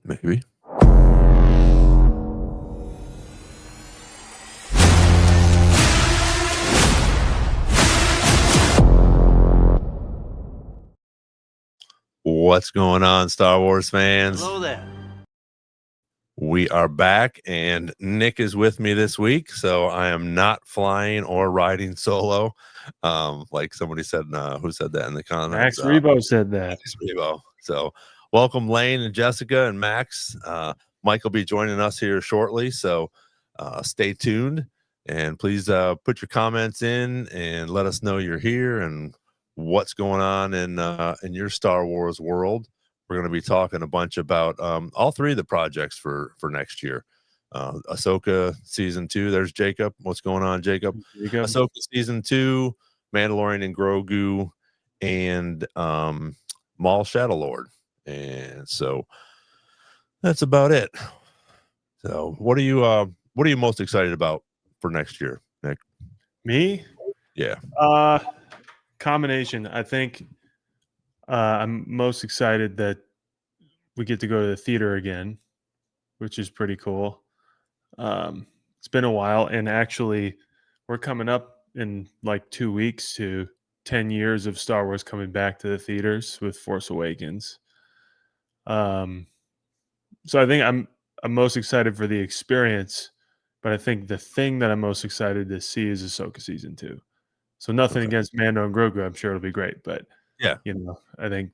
Maybe. What's going on, Star Wars fans? Hello there. We are back, and Nick is with me this week, so I am not flying or riding solo. Like somebody said, who said that in the comments? Max Rebo said that. Max Rebo. So welcome, Lane and Jessica and Max. Mike will be joining us here shortly, so stay tuned, and please put your comments in and let us know you're here and what's going on in your Star Wars world. We're going to be talking a bunch about all three of the projects for next year. Ahsoka season 2. There's Jacob. What's going on, Jacob? Ahsoka season 2, Mandalorian and Grogu, and Maul Shadow Lord. And so that's about it. So what are you most excited about for next year, Nick? Me? Yeah. Combination. I think I'm most excited that we get to go to the theater again, which is pretty cool. It's been a while, and actually we're coming up in like 2 weeks to 10 years of Star Wars coming back to the theaters with Force Awakens. So I think I'm most excited for the experience, but I think the thing that I'm most excited to see is Ahsoka season 2. So nothing against Mando and Grogu. I'm sure it'll be great, but yeah, I think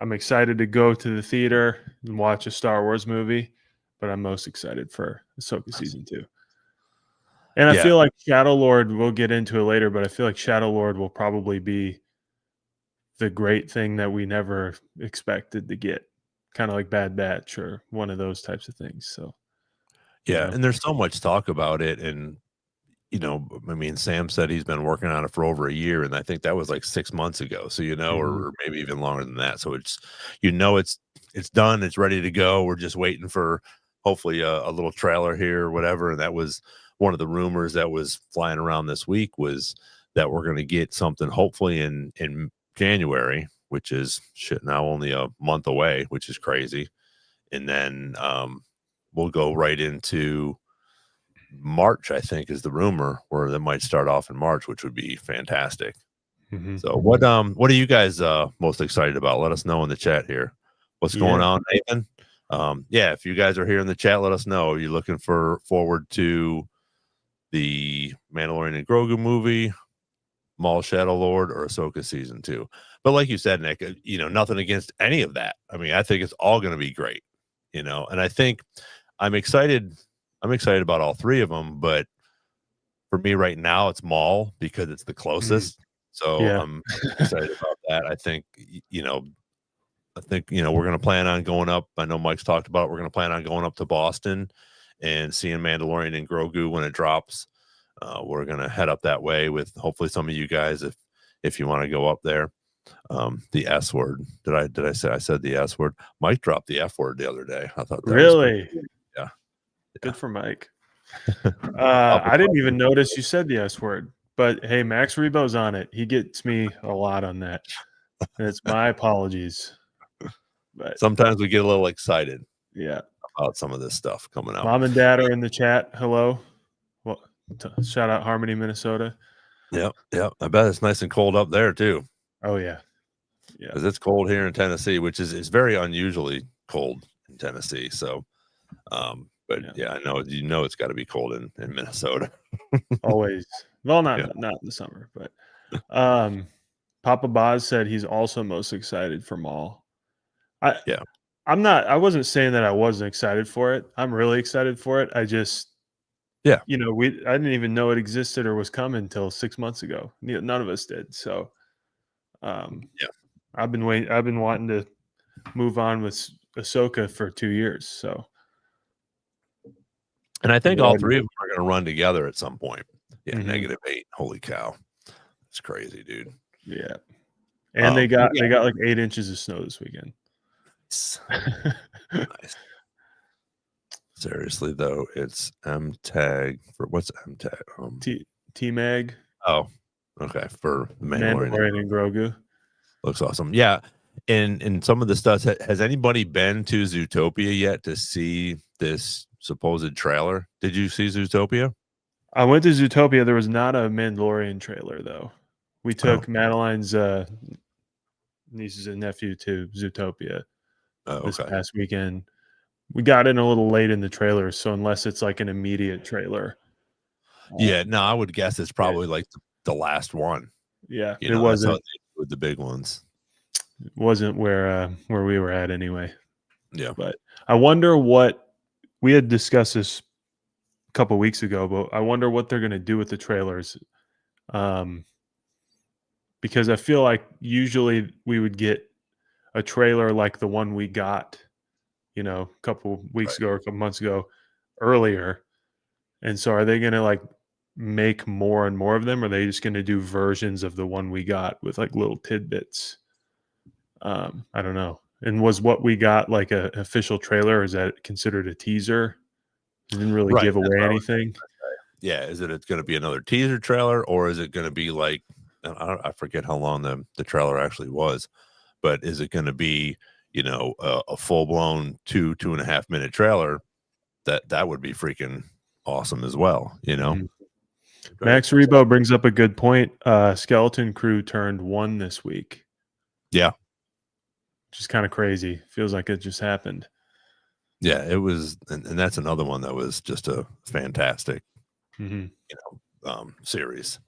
I'm excited to go to the theater and watch a Star Wars movie, but I'm most excited for Ahsoka season 2. And I feel like Shadow Lord, we'll get into it later, but I feel like Shadow Lord will probably be the great thing that we never expected to get, kind of like Bad Batch or one of those types of things. So, yeah, and there's so much talk about it, and I mean, Sam said he's been working on it for over a year, and I think that was like 6 months ago. So, or maybe even longer than that. So it's done. It's ready to go. We're just waiting for hopefully a little trailer here or whatever. And that was one of the rumors that was flying around this week, was that we're going to get something hopefully in January, which is now only a month away, which is crazy. And then we'll go right into March, I think, is the rumor, where they might start off in March, which would be fantastic. So what are you guys most excited about? Let us know in the chat here. What's going on, Nathan? If you guys are here in the chat, let us know. Are you looking forward to the Mandalorian and Grogu movie, Maul Shadow Lord, or Ahsoka season 2? But like you said, Nick, nothing against any of that. I mean, I think it's all going to be great, and I think I'm excited about all three of them, but for me right now, it's Maul because it's the closest. So I'm excited about that. I think, we're going to plan on going up. I know Mike's talked about it. We're going to plan on going up to Boston and seeing Mandalorian and Grogu when it drops. We're going to head up that way with hopefully some of you guys, if you want to go up there. The S word. Did I say I said the S word? Mike dropped the F word the other day. I thought that really was yeah. Good for Mike. I didn't even notice you said the S word, but hey, Max Rebo's on it. He gets me a lot on that. And it's my apologies. But sometimes we get a little excited. Yeah. About some of this stuff coming out. Mom and Dad are in the chat. Hello. Well, shout out Harmony, Minnesota. Yep. I bet it's nice and cold up there too. Oh yeah. Because it's cold here in Tennessee, which is very unusually cold in Tennessee. So, but I know it's got to be cold in Minnesota. Always. Well, not in the summer, but Papa Boz said he's also most excited for Maul. I wasn't saying that I wasn't excited for it. I'm really excited for it. I just I didn't even know it existed or was coming until 6 months ago. None of us did. So I've been wanting to move on with Ahsoka for 2 years. So, and I think all three of them are going to run together at some point. Yeah, -8. Holy cow, it's crazy, dude. Yeah, and they got like 8 inches of snow this weekend. Nice. Seriously though, it's M tag for what's M tag? T Mag. Oh, okay, for Mandalorian and Grogu. Looks awesome. Yeah. And some of the stuff, has anybody been to Zootopia yet to see this supposed trailer? Did you see Zootopia? I went to Zootopia. There was not a Mandalorian trailer though. We Oh, took Madeline's nieces and nephew to Zootopia this okay. past weekend. We got in a little late in the trailer, so unless it's like an immediate trailer, Yeah, no, I would guess it's yeah, probably like the last one. yeah, You it know, that's how they wasn't do with the big ones. where we were at anyway. Yeah. But I wonder what we had discussed this a couple weeks ago, but I wonder what they're going to do with the trailers. Um, because I feel like usually we would get a trailer like the one we got, a couple weeks Right. ago or a couple months ago earlier. And so are they going to like make more and more of them? Or are they just going to do versions of the one we got with like little tidbits? I don't know. And was what we got like an official trailer? Or is that considered a teaser? It didn't really Right. give That's away what I was anything. Yeah, is it going to be another teaser trailer, or is it going to be like, I forget how long the trailer actually was, but is it going to be, a full blown 2.5 minute trailer? That would be freaking awesome as well. Mhm. I'm trying to Max think. Rebo brings up a good point. Skeleton Crew turned 1 this week, Yeah, which is kind of crazy. Feels like it just happened. yeah, it was, and that's another one that was just a fantastic, Hmm. series.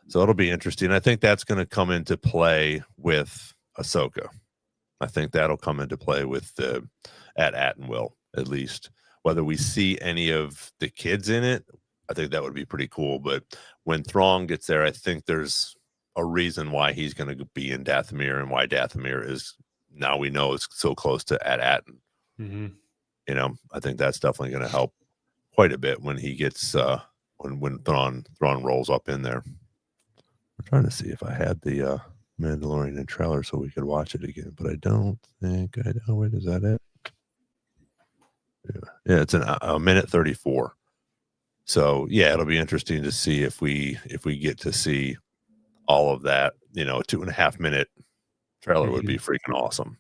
So it'll be interesting. I think that's going to come into play with Ahsoka. I think that'll come into play with the at Attenville, at least. Whether we see any of the kids in it, I think that would be pretty cool. But when Thrawn gets there, I think there's a reason why he's going to be in Dathomir and why Dathomir is, now we know, is so close to at Atten. Hmm. I think that's definitely going to help quite a bit when he gets when Thrawn rolls up in there. I'm trying to see if I had the Mandalorian in trailer so we could watch it again, but I don't think I know. Wait, is that it? Yeah, it's a minute 34. So yeah, it'll be interesting to see if we get to see all of that. A 2.5 minute trailer would Hmm. be freaking awesome.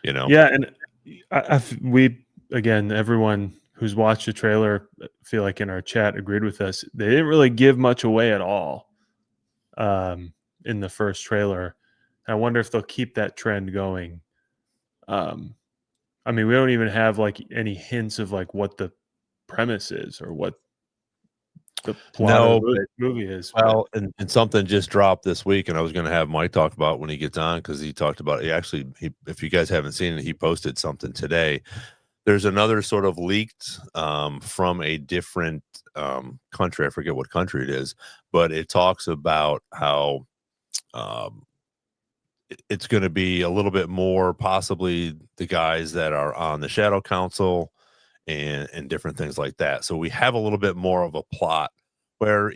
You know, Yeah, and we again, everyone who's watched the trailer, feel like in our chat agreed with us. They didn't really give much away at all in the first trailer. I wonder if they'll keep that trend going. Um, I mean, we don't even have like any hints of like what the premise is or what the plot of the no, but movie is. But well, and something just dropped this week, and I was going to have Mike talk about when he gets on because he talked about it. If you guys haven't seen it, he posted something today. There's another sort of leaked from a different country. I forget what country it is, but it talks about how um, it's going to be a little bit more possibly the guys that are on the Shadow Council and different things like that. So we have a little bit more of a plot where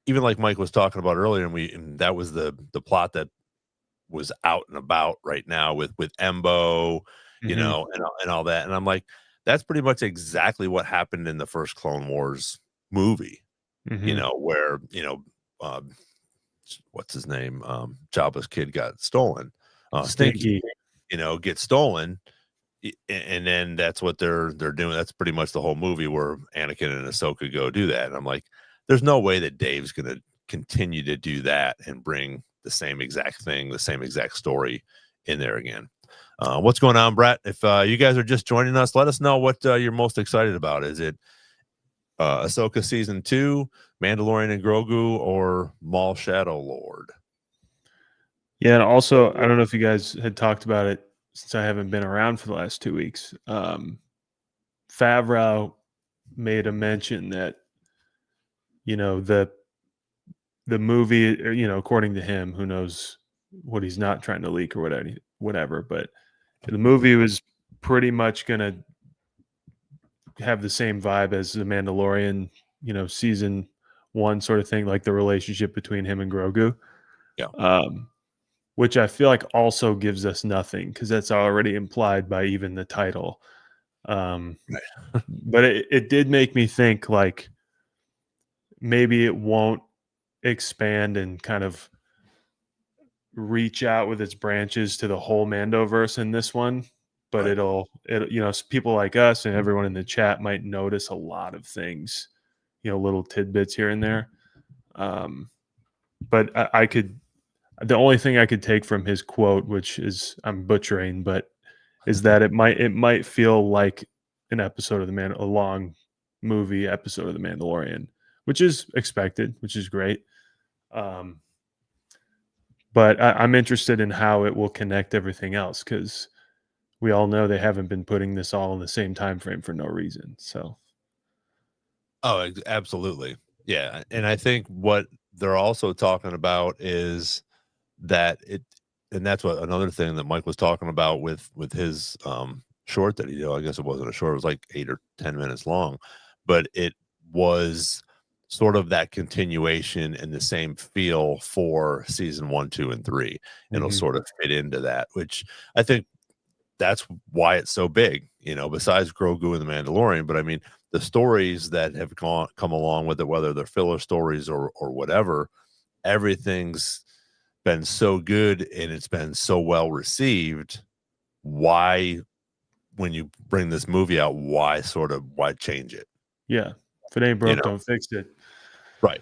even like Mike was talking about earlier, and that was the plot that was out and about right now with Embo, mhm, and all that. And I'm like, that's pretty much exactly what happened in the first Clone Wars movie, mhm. where, um, what's his name? Jabba's kid got stolen. Stinky, Stinky. gets stolen. And then that's what they're doing. That's pretty much the whole movie where Anakin and Ahsoka go do that. And I'm like, there's no way that Dave's gonna continue to do that and bring the same exact thing, the same exact story in there again. What's going on, Brett? If you guys are just joining us, let us know what you're most excited about. Is it Ahsoka season 2, Mandalorian and Grogu, or Maul Shadow Lord? Yeah, and also, I don't know if you guys had talked about it since I haven't been around for the last 2 weeks. Favreau made a mention that, you know, the movie, according to him, who knows what he's not trying to leak or whatever, but the movie was pretty much gonna have the same vibe as The Mandalorian, season 1 sort of thing, like the relationship between him and Grogu. Yeah. Um, which I feel like also gives us nothing because that's already implied by even the title. Um, Right. but it did make me think like maybe it won't expand and kind of reach out with its branches to the whole Mandoverse in this one, but Right. people like us and everyone in the chat might notice a lot of things, little tidbits here and there. But the only thing I could take from his quote, which is I'm butchering, but is that it might feel like an episode of a long movie episode of The Mandalorian, which is expected, which is great. But I'm interested in how it will connect everything else, because we all know they haven't been putting this all in the same time frame for no reason. So Oh, absolutely. Yeah, and I think what they're also talking about is that it and that's what another thing that Mike was talking about with his, short that he did. I guess it wasn't a short, it was like 8 or 10 minutes long, but it was sort of that continuation and the same feel for season 1, 2, and 3. It'll mhm. sort of fit into that, which I think that's why it's so big, besides Grogu and the Mandalorian. But I mean, the stories that have come along with it, whether they're filler stories or whatever, everything's been so good and it's been so well received. Why, when you bring this movie out, why change it? Yeah, if it ain't You broke, know, don't fix it. right,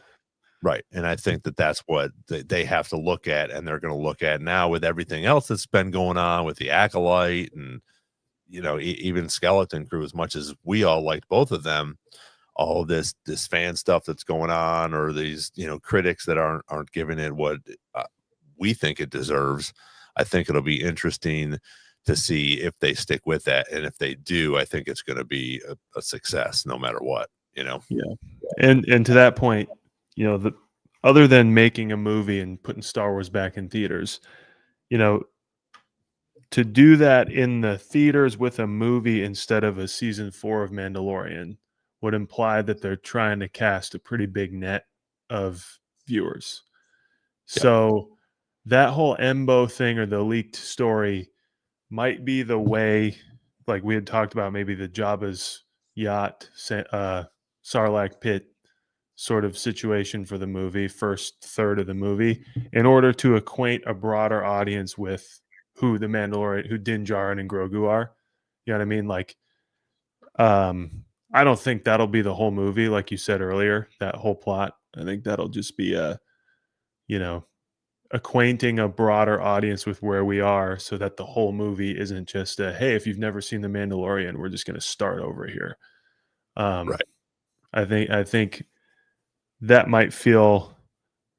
right. And I think that that's what they have to look at, and they're going to look at now with everything else that's been going on with the Acolyte and even Skeleton Crew. As much as we all liked both of them, all this fan stuff that's going on, or these critics that aren't giving it what we think it deserves. I think it'll be interesting to see if they stick with that, and if they do, I think it's going to be a success no matter what. Yeah, and to that point, the other than making a movie and putting Star Wars back in theaters, you know, to do that in the theaters with a movie instead of a season 4 of Mandalorian would imply that they're trying to cast a pretty big net of viewers. Yep. So that whole Embo thing or the leaked story might be the way, like we had talked about, maybe the Jabba's yacht, Sarlacc pit sort of situation for the movie, first third of the movie, in order to acquaint a broader audience with who the Mandalorian, who Din Djarin and Grogu are. You know what I mean? Like, I don't think that'll be the whole movie, like you said earlier, that whole plot. I think that'll just be you know, acquainting a broader audience with where we are, so that the whole movie isn't just hey, if you've never seen The Mandalorian, we're just going to start over here. Um, Right. I think that might feel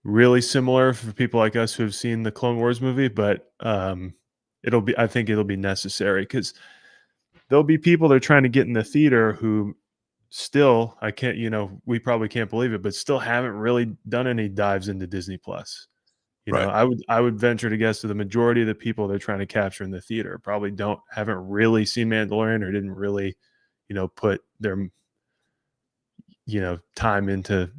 really similar for people like us who have seen the Clone Wars movie, but I think it'll be necessary, because there'll be people that are trying to get in the theater who still, I can't, we probably can't believe it, but still haven't really done any dives into Disney Plus. Right. I would venture to guess that the majority of the people they're trying to capture in the theater probably haven't really seen Mandalorian, or didn't really, put their, time into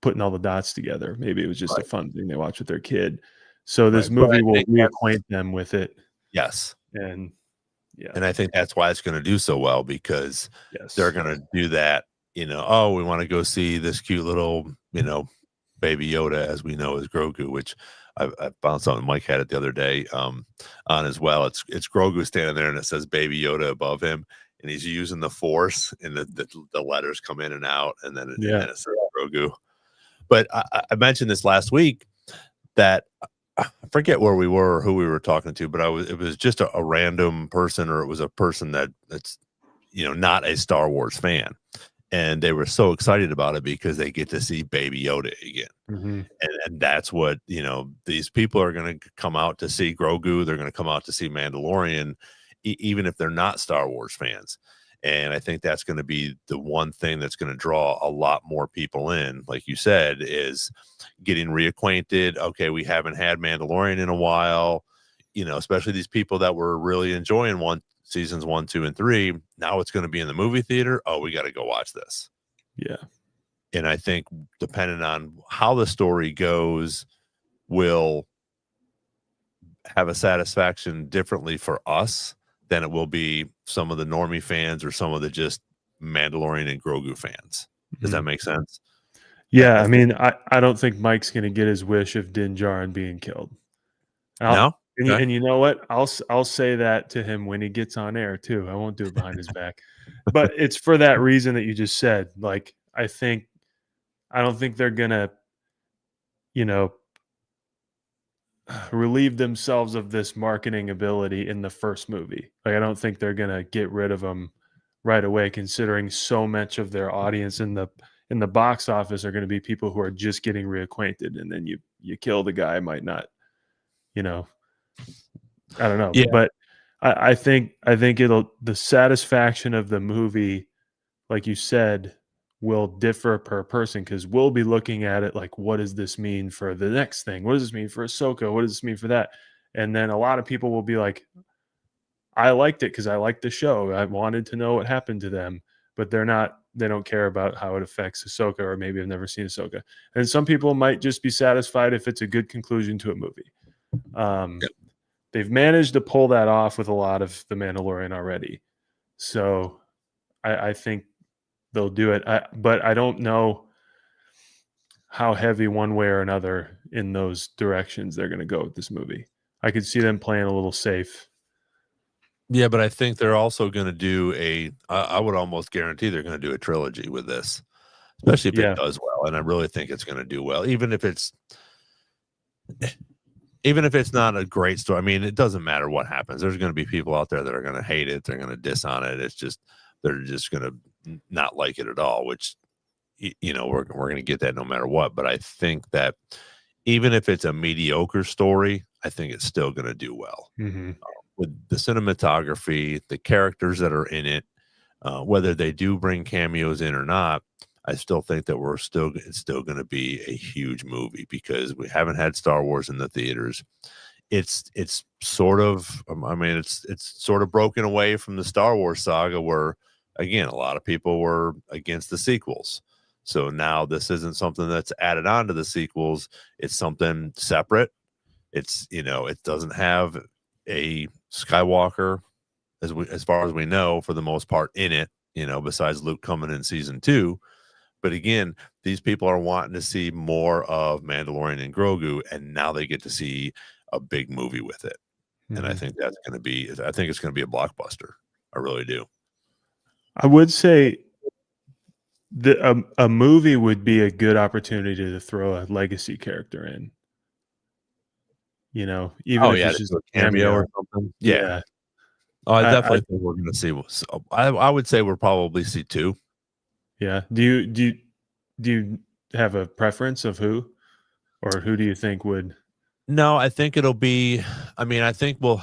putting all the dots together. Maybe it was just a Right. fun thing they watched with their kid. So this Right. But I movie will think that's reacquaint them with it. yes. And yeah, And I think that's why it's going to do so well, because they're yes. going to do that. Oh, we want to go see this cute little, baby Yoda, as we know as Grogu, which I found something Mike had it the other day on as well. It's Grogu standing there and it says Baby Yoda above him, and he's using the Force, and the letters come in and out, and then Yeah. it says Grogu. But I mentioned this last week that I forget where we were or who we were talking to, but it was just a random person, or it was a person that's not a Star Wars fan, and they were so excited about it because they get to see Baby Yoda again. Mhm. And that's what, these people are going to come out to see Grogu. They're going to come out to see Mandalorian, even if they're not Star Wars fans. And I think that's going to be the one thing that's going to draw a lot more people in. Like you said, is getting reacquainted. Okay, we haven't had Mandalorian in a while, especially these people that were really enjoying seasons 1, 2, and 3. Now it's going to be in the movie theater. Oh, we got to go watch this. Yeah. And I think depending on how the story goes, will have a satisfaction differently for us than it will be some of the normie fans or some of the just Mandalorian and Grogu fans. Does that Mhm. make sense? Yeah, I I think mean, I don't think Mike's gonna get his wish of Din Djarin being killed. I'll, No? Okay. and you know what? I'll say that to him when he gets on air too. I won't do it behind his back. But it's for that reason that you just said. Like, I don't think they're gonna, you know, relieve themselves of this marketing ability in the first movie. Like, I don't think they're gonna get rid of them right away, considering so much of their audience in the box office are going to be people who are just getting reacquainted, and then you kill the guy, might not, you know, I don't know, Yeah. but I think it'll the satisfaction of the movie, like you said, will differ per person because we'll be looking at it like, what does this mean for the next thing? What does this mean for Ahsoka? What does this mean for that? And then a lot of people will be like, I liked it because I liked the show. I wanted to know what happened to them, but they don't care about how it affects Ahsoka, or maybe have never seen Ahsoka. And some people might just be satisfied if it's a good conclusion to a movie. Um, Yep. they've managed to pull that off with a lot of The Mandalorian already. So I think they'll do it. But I don't know how heavy one way or another in those directions they're going to go with this movie. I could see them playing a little safe. Yeah, but I think they're also gonna do I would almost guarantee they're gonna do a trilogy with this, especially if it Yeah. does well, and I really think it's gonna do well, even if it's not a great story. I mean, it doesn't matter what happens. There's gonna be people out there that are gonna hate it, they're gonna diss on it. It's just they're just gonna not like it at all, which we're gonna get that no matter what. But I think that even if it's a mediocre story, I think it's still gonna do well. Hmm. With the cinematography, the characters that are in it, whether they do bring cameos in or not, I still think that it's still going to be a huge movie because we haven't had Star Wars in the theaters. It's sort of I mean it's sort of broken away from the Star Wars saga where again a lot of people were against the sequels. So now this isn't something that's added on to the sequels. It's something separate. It doesn't have a Skywalker as far as we know for the most part in it, besides Luke coming in season 2. But again, these people are wanting to see more of Mandalorian and Grogu, and now they get to see a big movie with it. And Hmm. I think it's gonna be a blockbuster. I really do. I would say a movie would be a good opportunity to throw a legacy character in, even Oh, if yeah, it's to just do a a cameo or cameo. something? Yeah. Yeah. Oh, I I definitely think we're gonna see I would say we'll probably see 2. Yeah. Do you have a preference of who, or who do you think would? No, I think it'll be I think we'll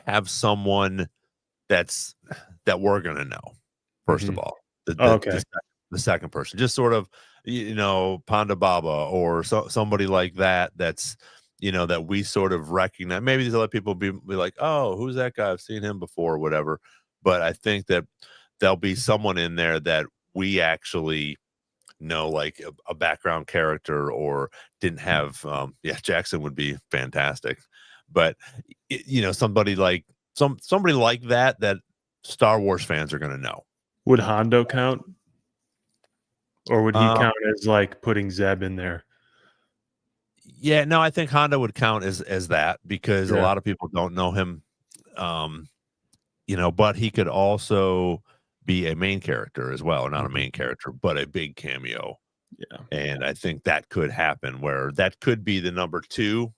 have someone that's that we're gonna know, first of Mhm. all. Oh, okay. The second person, just sort of, Ponda Baba or somebody like that that's, that we sort of recognize. Maybe these other people be like, "Oh, who's that guy? I've seen him before," or whatever. But I think that there'll be someone in there that we actually know, like a background character or didn't have, yeah, Jackson would be fantastic. But, somebody like somebody like that Star Wars fans are gonna know. Would Hondo count, or would he Uh, count as, like, putting Zeb in there? yeah, no, I think Honda would count as that because a Yeah. lot of people don't know him, um, but he could also be a main character as well, or not a Mhm. main character, but a big cameo. Yeah. And I think that could happen where that could be the number 2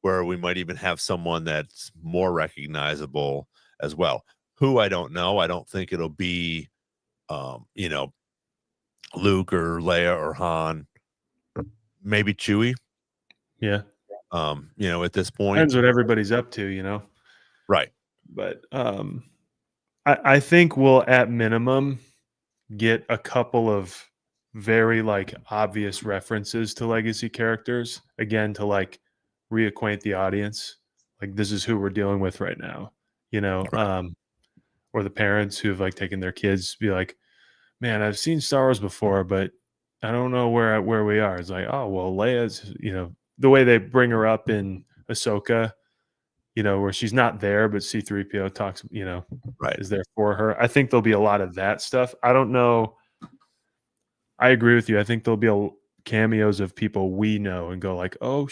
where we might even have someone that's more recognizable as well. Who I don't know. I don't think it'll be, Luke or Leia or Han, maybe Chewie, Yeah. at this point. Depends what everybody's up to. Right. But, I think we'll, at minimum, get a couple of very, like, obvious references to legacy characters, again, to, like, reacquaint the audience. Like, this is who we're dealing with right now, you know? Right. Or the parents who have, like, taken their kids, be like, "Man, I've seen Star Wars before, but I don't know where we are." It's like, "Oh, well, Leia's," the way they bring her up in Ahsoka, where she's not there, but C-3PO talks, Right. is there for her. I think there'll be a lot of that stuff. I don't know. I agree with you. I think there'll be cameos of people we know and go like, "Oh,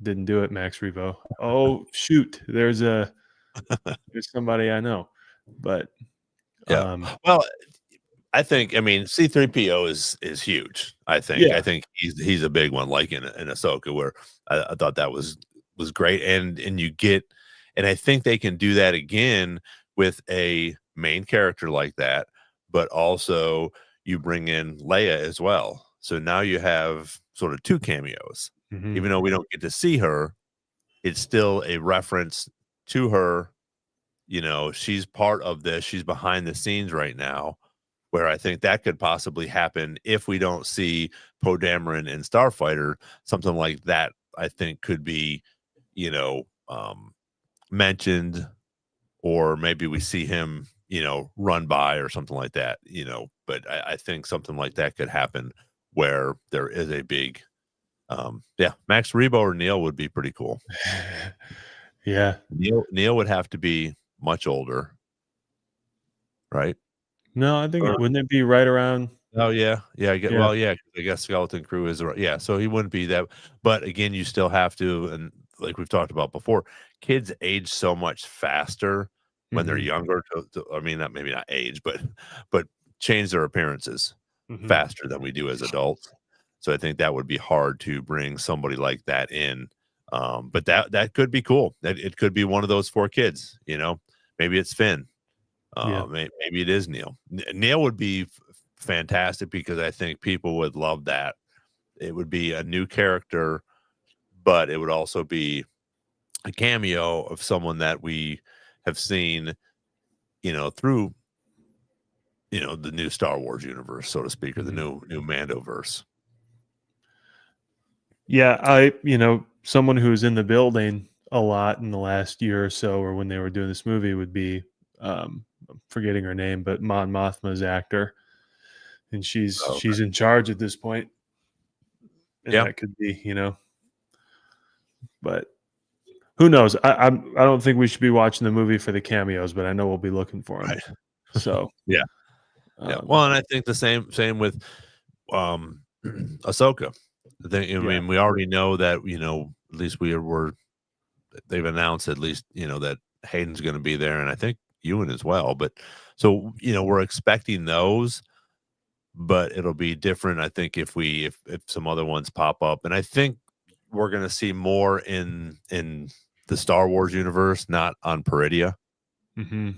Didn't do it, Max Rebo. Oh shoot, there's somebody I know, but Yeah. um, Well, I mean, C-3PO is huge. I yeah, think he's a big one, like in Ahsoka, where I thought that was great, and you get, and I think they can do that again with a main character like that, but also you bring in Leia as well. So now you have sort of 2 cameos. mhm, Even though we don't get to see her, it's still a reference to her. She's part of this. She's behind the scenes right now, where I think that could possibly happen if we don't see Poe Dameron in Starfighter. Something like that, I think, could be, you know, um, mentioned, or maybe we see him, run by or something like that. But I think something like that could happen where there is a big, yeah, Max Rebo or Neil would be pretty cool. yeah. Neil would have to be much older, right? No, I think Or wouldn't it be right around? oh, yeah. Yeah, Yeah, yeah, 'cause I guess Skeleton Crew is ar yeah, so he wouldn't be that, but again, you still have to, and like we've talked about before, kids age so much faster when they're mhm, younger to I mean, not maybe not age, but change their appearances mhm, faster than we do as adults. So I think that would be hard to bring somebody like that in, but that could be cool. That it could be one of those 4 kids, Maybe it's Finn. yeah, Maybe it is Neil. Neil would be fantastic because I think people would love that. It would be a new character, but it would also be a cameo of someone that we have seen, through, the new Star Wars universe, so to speak, or the mhm. new Mandoverse. Yeah, someone who's in the building a lot in the last year or so, or when they were doing this movie, would be I'm forgetting her name, but Mon Mothma's actor, and Oh, she's in charge at this point, and yeah, that could be, but who knows? I don't think we should be watching the movie for the cameos, but I know we'll be looking for them. right. So, Yeah, yeah. um, Well, and I think the same with um Ahsoka. I yeah, mean, we already know that, at least were they've announced at least, that Hayden's gonna be there, and I think Ewan as well, but so, we're expecting those, but it'll be different, I think, if some other ones pop up, and I think we're gonna see more in the Star Wars universe, not on Peridia. hmm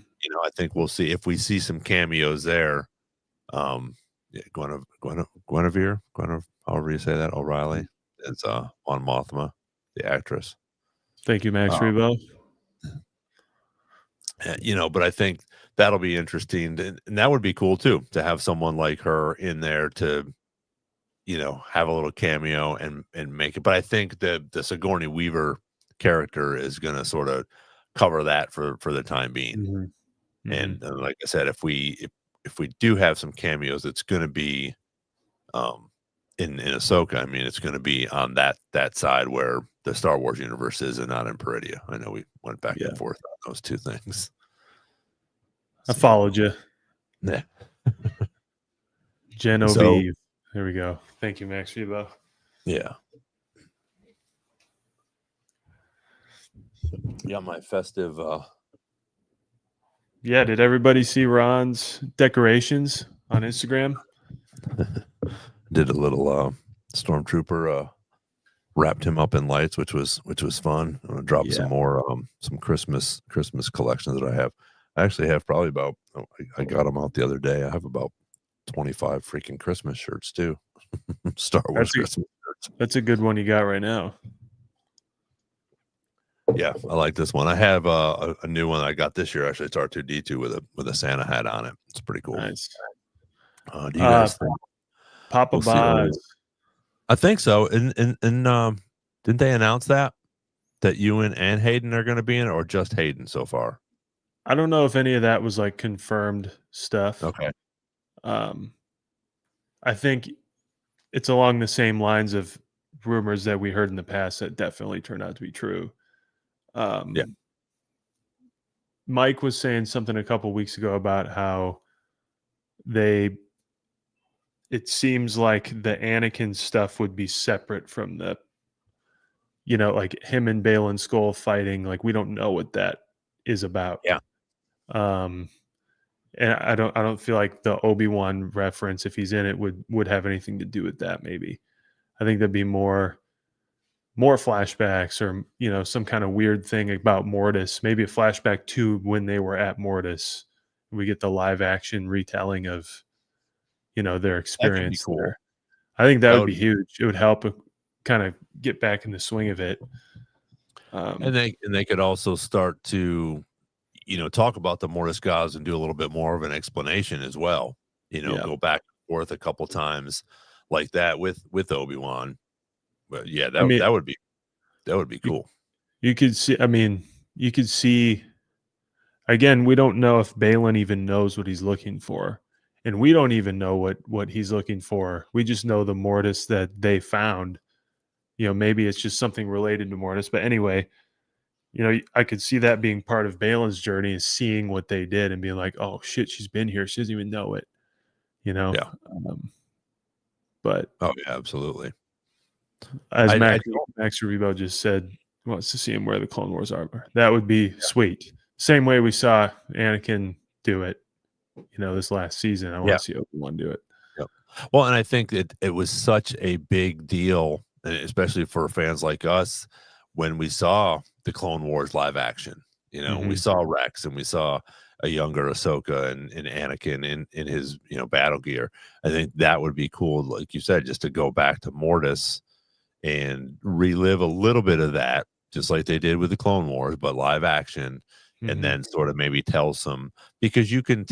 I think we'll see if we see some cameos there, yeah, Guinevere, however you say that, O'Reilly is, on Mothma, the actress. thank you, Max Uh Rebo. But I think that'll be interesting, and that would be cool too, to have someone like her in there to, have a little cameo and make it. But I think the Sigourney Weaver character is gonna sorta cover that for the time being. hmm hmm And like I said, if we do have some cameos, it's gonna be, um, in Ahsoka. I mean, it's gonna be on that side where the Star Wars universe is and not in Peridia. I know we went back Yeah, and forth on those 2 things. I So, followed you, yeah. So, Genevieve. There we go. Thank you, Max Rebo. yeah. Yeah, my festive, Yeah, did everybody see Ron's decorations on Instagram? did a little, stormtrooper, wrapped him up in lights, which was fun. I'm gonna drop some Yeah. more, some Christmas collections that I have. I actually have probably about I got them out the other day. I have about 25 freaking Christmas shirts too. Star Wars That's a Christmas shirts. that's a good one you got right now. Yeah, I like this one. I have, a new one I got this year, actually. It's R2-D2 with a Santa hat on it. It's pretty cool. Nice. Do you Uh, guys think Papa we'll see Boz. I think so. And didn't they announce that Ewan and Hayden are gonna be in it, or just Hayden so far? I don't know if any of that was like confirmed stuff. Okay. Um, I think it's along the same lines of rumors that we heard in the past that definitely turned out to be true. Yeah. Um, Mike was saying something a couple weeks ago about how they it seems like the Anakin stuff would be separate from the like him and Balin Skull fighting, like we don't know what that is about. Yeah. Um, and I don't feel like the Obi-Wan reference, if he's in it, would have anything to do with that. Maybe I think there'd be more flashbacks, or some kind of weird thing about Mortis. Maybe a flashback to when they were at Mortis. We get the live action retelling of their That could be experience cool. there. I think that That would would be be, huge. It would help kind of get back in the swing of it. and they could also start to, talk about the Mortis gods and do a little bit more of an explanation as well. Yeah, Go back and forth a couple times like that with Obi-Wan. But yeah, I mean, that would be you, cool. you could see. I mean, you could see. Again, we don't know if Balin even knows what he's looking for, and we don't even know what he's looking for. We just know the Mortis that they found. Maybe it's just something related to Mortis. But anyway, I could see that being part of Balin's journey, is seeing what they did and being like, "Oh shit, she's been here. She doesn't even know it." You know. Yeah. Um, but Oh yeah, absolutely. as I Max Rebo just said, he wants to see him wear the Clone Wars armor. That would be Yeah. sweet. Same way we saw Anakin do it, this last season. I want Yeah. to see Obi-Wan do it. Yep. Well, and I think it was such a big deal, and especially for fans like us, when we saw the Clone Wars live action. We Mhm. saw Rex and we saw a younger Ahsoka and Anakin in his battle gear. I think that would be cool, like you said, just to go back to Mortis and relive a little bit of that, just like they did with the Clone Wars, but live action, and Mhm. then sort of maybe tell some, because you could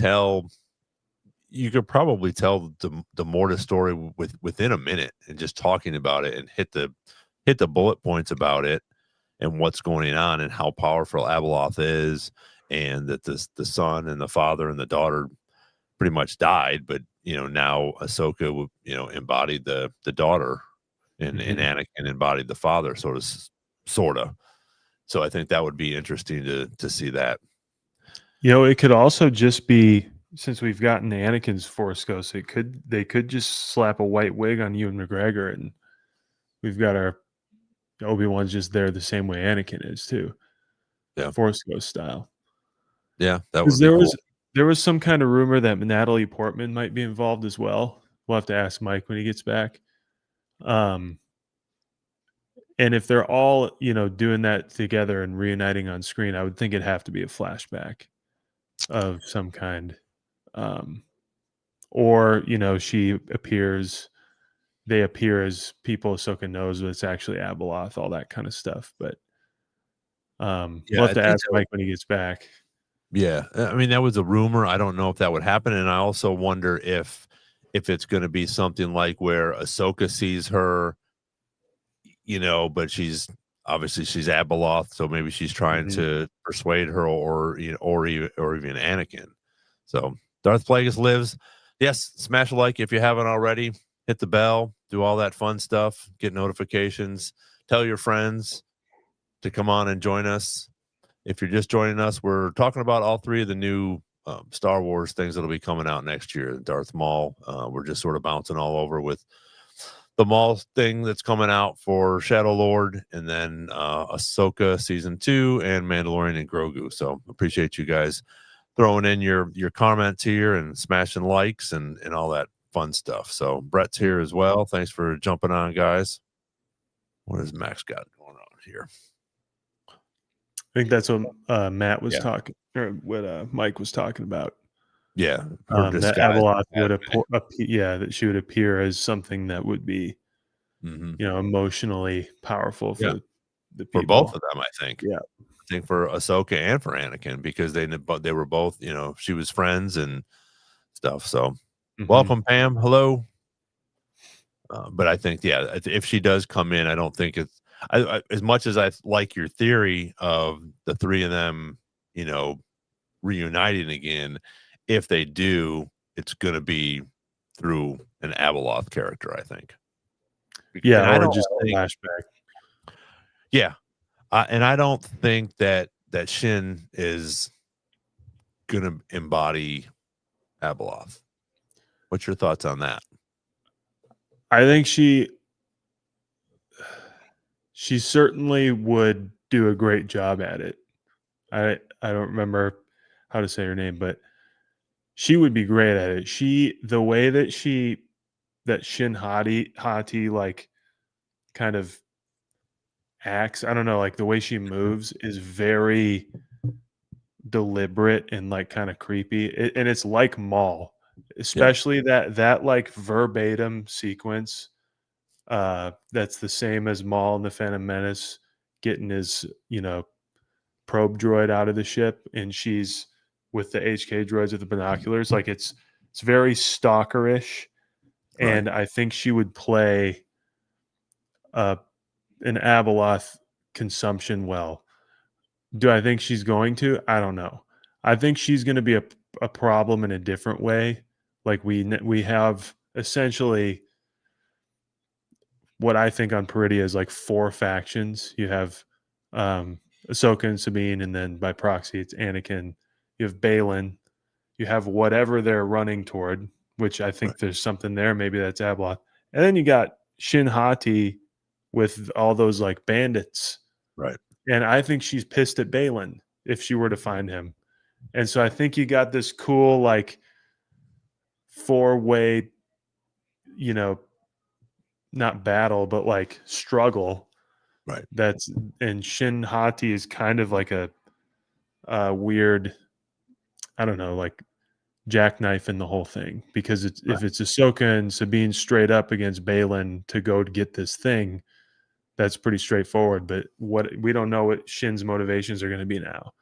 probably tell the Mortis story within a minute, and just talking about it and hit the bullet points about it and what's going on and how powerful Abeloth is, and that the son and the father and the daughter pretty much died, but now Ahsoka embodied the daughter, and Mhm. Anakin embodied the father, sort of. So I think that would be interesting to see that. It could also just be, since we've gotten Anakin's Force Ghost, they could just slap a white wig on Ewan McGregor, and we've got our Obi-Wan's just there the same way Anakin is too, Yeah, Force Ghost style. yeah, that Because would be cool. there was some kind of rumor that Natalie Portman might be involved as well. We'll have to ask Mike when he gets back. Um, and if they're all, doing that together and reuniting on screen, I would think it'd have to be a flashback of some kind. Um, or, she appears, they appear as people Ahsoka knows, but it's actually Abeloth, all that kind of stuff. But Yeah, we'll have I to think ask that. Mike when he gets back. Yeah, I mean, that was a rumor. I don't know if that would happen, and I also wonder if it's going to be something like where Ahsoka sees her, but she's Abeloth, so maybe she's trying Mhm. to persuade her, or even Anakin. So Darth Plagueis lives. Yes, smash a like if you haven't already. Hit the bell, do all that fun stuff, get notifications, tell your friends to come on and join us. If you're just joining us, we're talking about all three of the new Star Wars things that'll be coming out next year. Darth Maul. We're just sort of bouncing all over with the Maul thing that's coming out for Shadow Lord, and then Ahsoka season 2 and Mandalorian and Grogu. So appreciate you guys throwing in your comments here and smashing likes and all that fun stuff. So Brett's here as well. Thanks for jumping on, guys. What has Max got going on here? I think that's what Matt was Yeah, talking, or what Mike was talking about. yeah. Her That disguise. Abeloth would that she would appear as something that would be, Mm-hmm. emotionally powerful Yeah, for the for both people. of them, I think. Yeah. I think for Ahsoka and for Anakin, because they were both, she was friends and stuff. So, Hmm. welcome, Pam. Hello. But I think, yeah, if she does come in, I don't think it's as much as I like your theory of the three of them, you know, reuniting again. If they do, it's going to be through an Abeloth character, I think. And Yeah, I or don't just a think, flashback. yeah, and I don't think that Shin is going to embody Abeloth. What's your thoughts on that? I think she certainly would do a great job at it. I don't remember how to say her name, but she would be great at it. The way that Shin Hati like kind of acts, I don't know, like the way she moves is very deliberate and like kind of creepy. And it's like Maul, Yeah. especially that like verbatim sequence. That's the same as Maul in the Phantom Menace getting his, probe droid out of the ship, and she's with the HK droids with the binoculars. Like it's very stalkerish, Right. and I think she would play uh, an Abeloth consumption well. Do I think she's going to? I don't know. I think she's going to be a problem in a different way. Like we have essentially what I think on Peridia is like four factions. You have um, Ahsoka and Sabine, and then by proxy, it's Anakin. You have Balin. You have whatever they're running toward, which I Right. think there's something there. Maybe that's Abeloth. And then you got Shin Hati with all those like bandits. Right. And I think she's pissed at Balin if she were to find him. And so I think you got this cool, like, four-way, you know, not battle, but like struggle. Right. That's and Shin Hati is kind of like a weird, I don't know, like jackknife in the whole thing because Right. if it's Ahsoka and Sabine straight up against Balin to go to get this thing, that's pretty straightforward. But what we don't know what Shin's motivations are going to be now,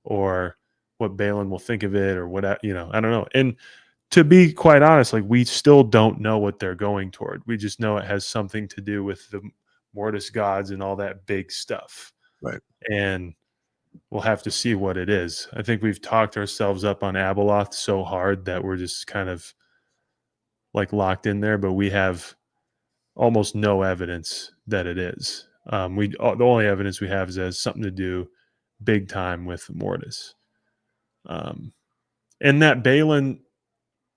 or what Balin will think of it, or what I don't know. And to be quite honest, like we still don't know what they're going toward. We just know it has something to do with the Mortis gods and all that big stuff. Right. And we'll have to see what it is. I think we've talked ourselves up on Abeloth so hard that we're just kind of like locked in there, but we have almost no evidence that it is. The only evidence we have is it has something to do big time with Mortis, and that Balin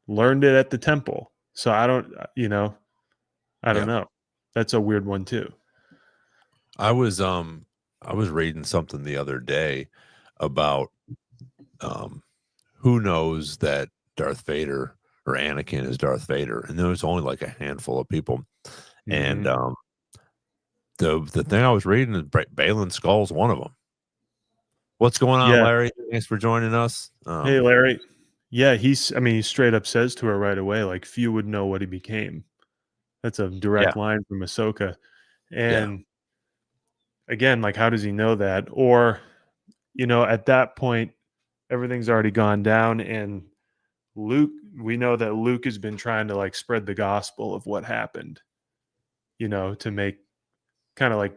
learned it at the temple. So I don't Yeah. know. That's a weird one too. I was I was reading something the other day about um who knows that Darth Vader or Anakin is Darth Vader, and there was only like a handful of people. And Hmm. the thing I was reading is Balin Skull's one of them. What's going on, Yeah. Larry? Thanks for joining us. Hey, Larry. Yeah, I mean, he straight up says to her right away, like, few would know what he became. That's a Yeah. direct line from Ahsoka. Yeah. And again, like, how does he know that? Or, at that point, everything's already gone down. And Luke, we know that Luke has been trying to like spread the gospel of what happened, to make kind of like,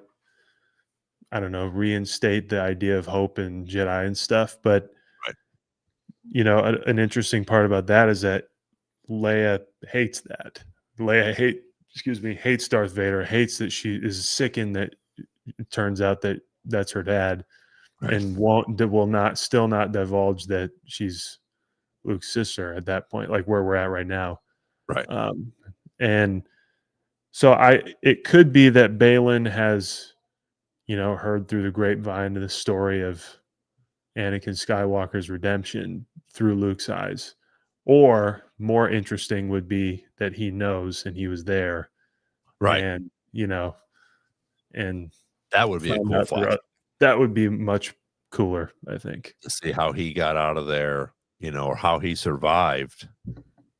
I don't know, reinstate the idea of hope and Jedi and stuff. But, Right. an interesting part about that is that Leia hates that. Hates Darth Vader, hates that she is sickened that it turns out that that's her dad, Right. and will not still not divulge that she's Luke's sister at that point, like where we're at right now. Right. Um, and so it could be that Balin has, heard through the grapevine the story of Anakin Skywalker's redemption through Luke's eyes. Or more interesting would be that he knows and he was there, Right. and and That would be a found cool out through flashback that would be much cooler, I think. to see how he got out of there, or how he survived.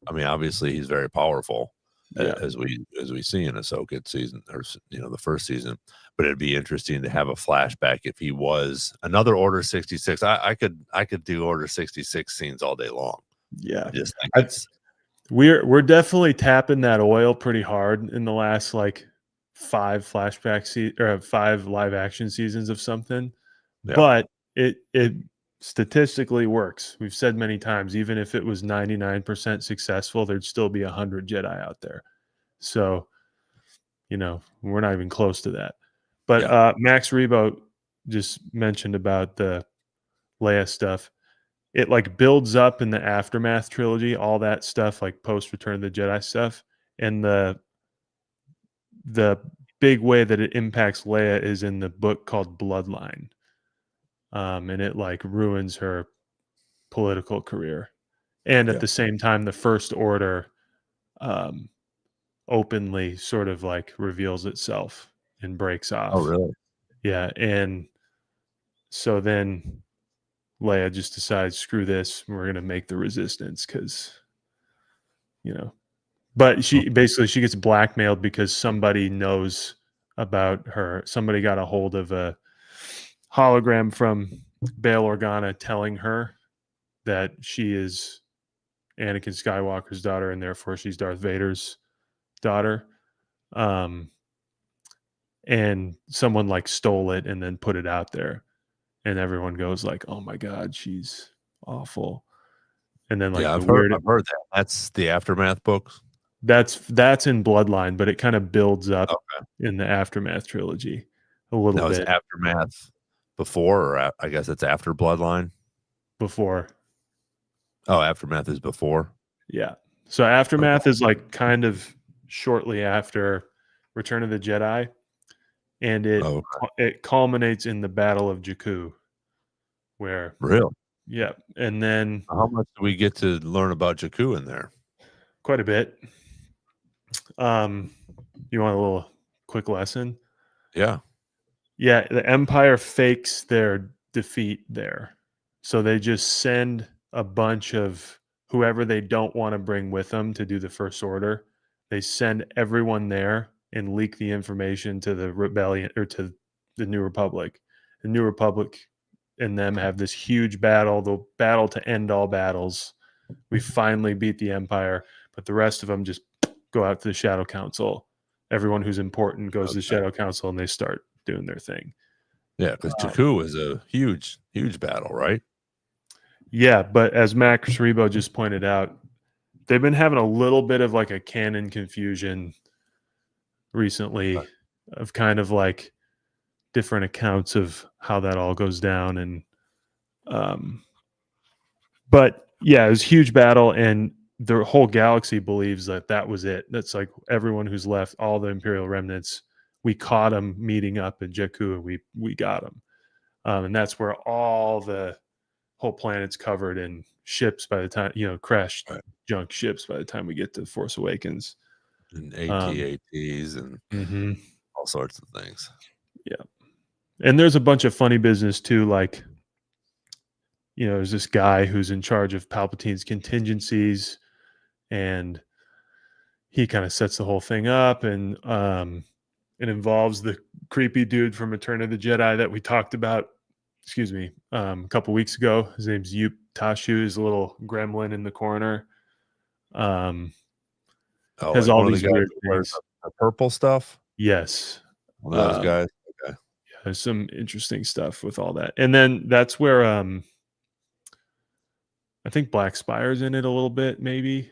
I mean, obviously, he's very powerful, Yeah. as we see in Ahsoka season, or the first season. But it'd be interesting to have a flashback if he was another Order 66. I could do Order 66 scenes all day long. Yeah. I just think I it's we're definitely tapping that oil pretty hard in the last like five live action seasons of something. yeah, But it statistically works. We've said many times, even if it was 99% successful, there'd still be 100 Jedi out there. So, we're not even close to that. But yeah, Max Rebo just mentioned about the Leia stuff. It like builds up in the Aftermath trilogy, all that stuff, like post Return of the Jedi stuff, and the big way that it impacts Leia is in the book called Bloodline, and it like ruins her political career. And at Yeah. the same time, the First Order um, openly sort of like reveals itself and breaks Oh, off. really? Yeah, and so then Leia just decides, screw this, we're gonna make the Resistance because you know. But she Okay. basically she gets blackmailed because somebody knows about her. Somebody got a hold of a hologram from Bail Organa telling her that she is Anakin Skywalker's daughter and therefore she's Darth Vader's daughter. Um, and someone like stole it and then put it out there, and everyone goes like, "Oh my god, she's awful." And then like Yeah, the weird I've heard that. That's the Aftermath books? that's in Bloodline, but it kind of builds up Okay. in the Aftermath trilogy a little Now is bit Aftermath before or I guess it's after Bloodline? before. Oh, Aftermath is before? Yeah. So Okay. Aftermath is like kind of shortly after Return of the Jedi, and Oh, it culminates in the Battle of Jakku, where really? yeah, and then How much do we get to learn about Jakku in there? quite a bit. Um, you want a little quick lesson? Yeah. Yeah, the Empire fakes their defeat there. So they just send a bunch of whoever they don't want to bring with them to do the First Order. They send everyone there and leak the information to the rebellion or to the New Republic. The New Republic and them have this huge battle, the battle to end all battles. We finally beat the Empire, but the rest of them just go out to the Shadow Council. Everyone who's important goes to the Okay. Shadow Council and they start doing their thing. Yeah, because Uh, Jakku is a huge, huge battle, right? yeah, but as Max Rebo just pointed out, they've been having a little bit of like a canon confusion recently of kind of like different accounts of how that all goes down. And um, but yeah, it was a huge battle, and the whole galaxy believes that that was it. That's like everyone who's left, all the Imperial remnants. We caught them meeting up in Jakku, and we got them, and that's where all the whole planet's covered in ships by the time crashed Right. junk ships by the time we get to Force Awakens. And Um, AT-ATs and mhm, all sorts of things. yeah, and there's a bunch of funny business too, like there's this guy who's in charge of Palpatine's contingencies, and he kind of sets the whole thing up, and it involves the creepy dude from Return of the Jedi that we talked about. Excuse me, a couple weeks ago. His name's Yup Tashu. He's a little gremlin in the corner. Um, Oh, has like all one of the these guys weird that wears things. the purple stuff? Yes, One of those um, guys? Okay. there's some interesting stuff with all that, and then that's where I think Black Spire's in it a little bit, maybe.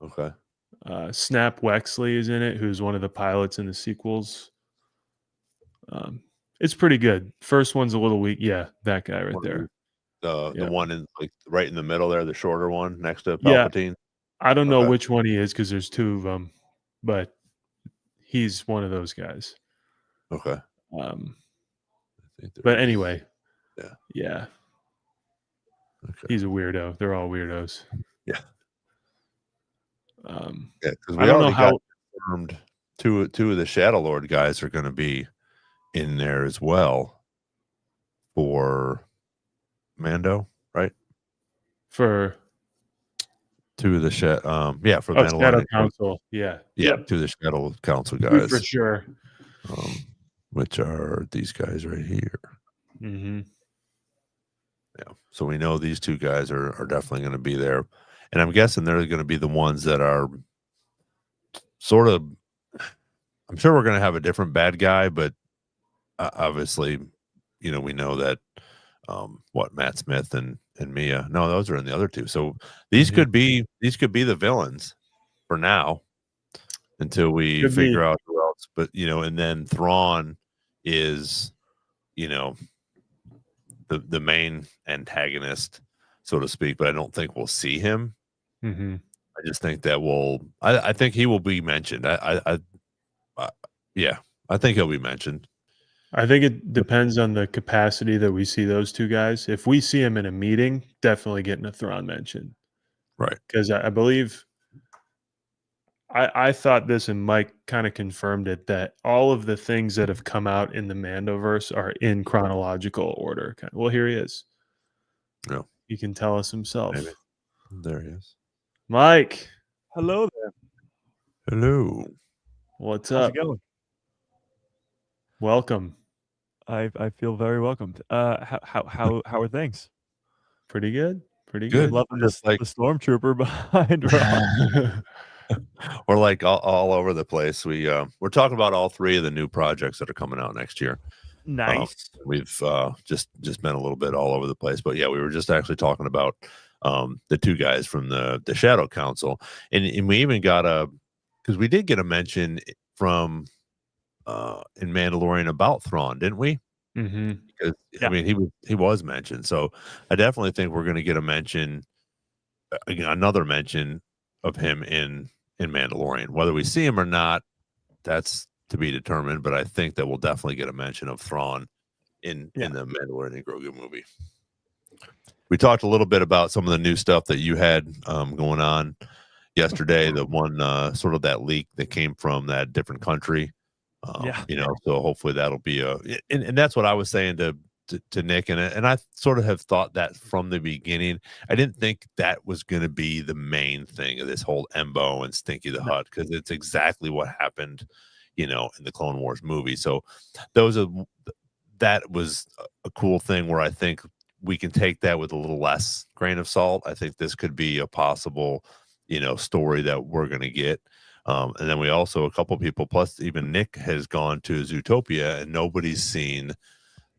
Okay. Snap Wexley is in it, who's one of the pilots in the sequels. Um, it's pretty good. First one's a little weak. Yeah, that guy right One of there. the Yeah. one in like right in the middle there, the shorter one next to Yeah. Palpatine? I don't know Okay. which one he is because there's two of them, but he's one of those guys. Okay. Um, I think but there's anyway, yeah. yeah, Okay. he's a weirdo. They're all weirdos. Yeah. Yeah, because I we don't know already got how confirmed two of the Shadow Lord guys are gonna be in there as well for Mando, right? for Two of the yeah, for Shadow Mandalorian Grogu. Council. Yeah. Yeah, Yep. two of the Shadow Council Two for guys, sure. um, which are these guys right here. Hmm. Yeah, so we know these two guys are definitely gonna be there, and I'm guessing they're gonna be the ones that are sort of I'm sure we're gonna have a different bad guy, but, obviously, we know that, what, Matt Smith and Mia no, those are in the other 2, so Hmm. these could be the villains for now until we Could figure be. out who else, but, and then Thrawn is, you know, the main antagonist, so to speak, but I don't think we'll see him. Hmm. I just think that I think he will be mentioned. I Yeah, I think he'll be mentioned. I think it depends on the capacity that we see those two guys. If we see him in a meeting, definitely getting a Thrawn mention. Right. Because I believe I thought this, and Mike kind of confirmed it, that all of the things that have come out in the Mandoverse are in chronological order. Well, here he is. No, He can tell us maybe. himself. There he is. Mike, Hello there. Hello. what's How's up? it going? Welcome. I feel very welcomed. How are things? Pretty good. Pretty Good. good. Loving Just like the stormtrooper behind Rob. we're like all over the place. We're talking about all three of the new projects that are coming out next year. Nice. We've just been a little bit all over the place, but yeah, we were just actually talking about the two guys from the Shadow Council, and we even got because we did get a mention from in Mandalorian about Thrawn, didn't we? Mm-hmm. Because I Yeah. mean he was mentioned, so I definitely think we're going to get a mention, again, another mention of him in Mandalorian. Whether we see him or not, that's to be determined. But I think that we'll definitely get a mention of Thrawn in the Mandalorian and Grogu movie. We talked a little bit about some of the new stuff that you had going on yesterday. The one sort of that leak that came from that different country. So hopefully that'll be and that's what I was saying to Nick, and I sort of have thought that from the beginning. I didn't think that was going to be the main thing of this whole Embo and Stinky the Hut, because it's exactly what happened, in the Clone Wars movie. So that was a cool thing where I think we can take that with a little less grain of salt. I think this could be a possible, story that we're going to get. And then we also, a couple people, plus even Nick, has gone to Zootopia, and nobody's seen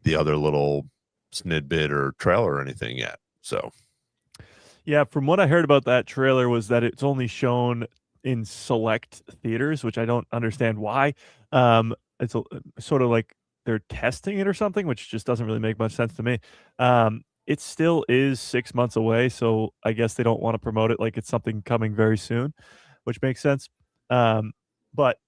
the other little snidbit or trailer or anything yet. So, Yeah, from what I heard about that trailer was that it's only shown in select theaters, which I don't understand why. It's sort of like they're testing it or something, which just doesn't really make much sense to me. It still is 6 months away, so I guess they don't want to promote it like it's something coming very soon, which makes sense. But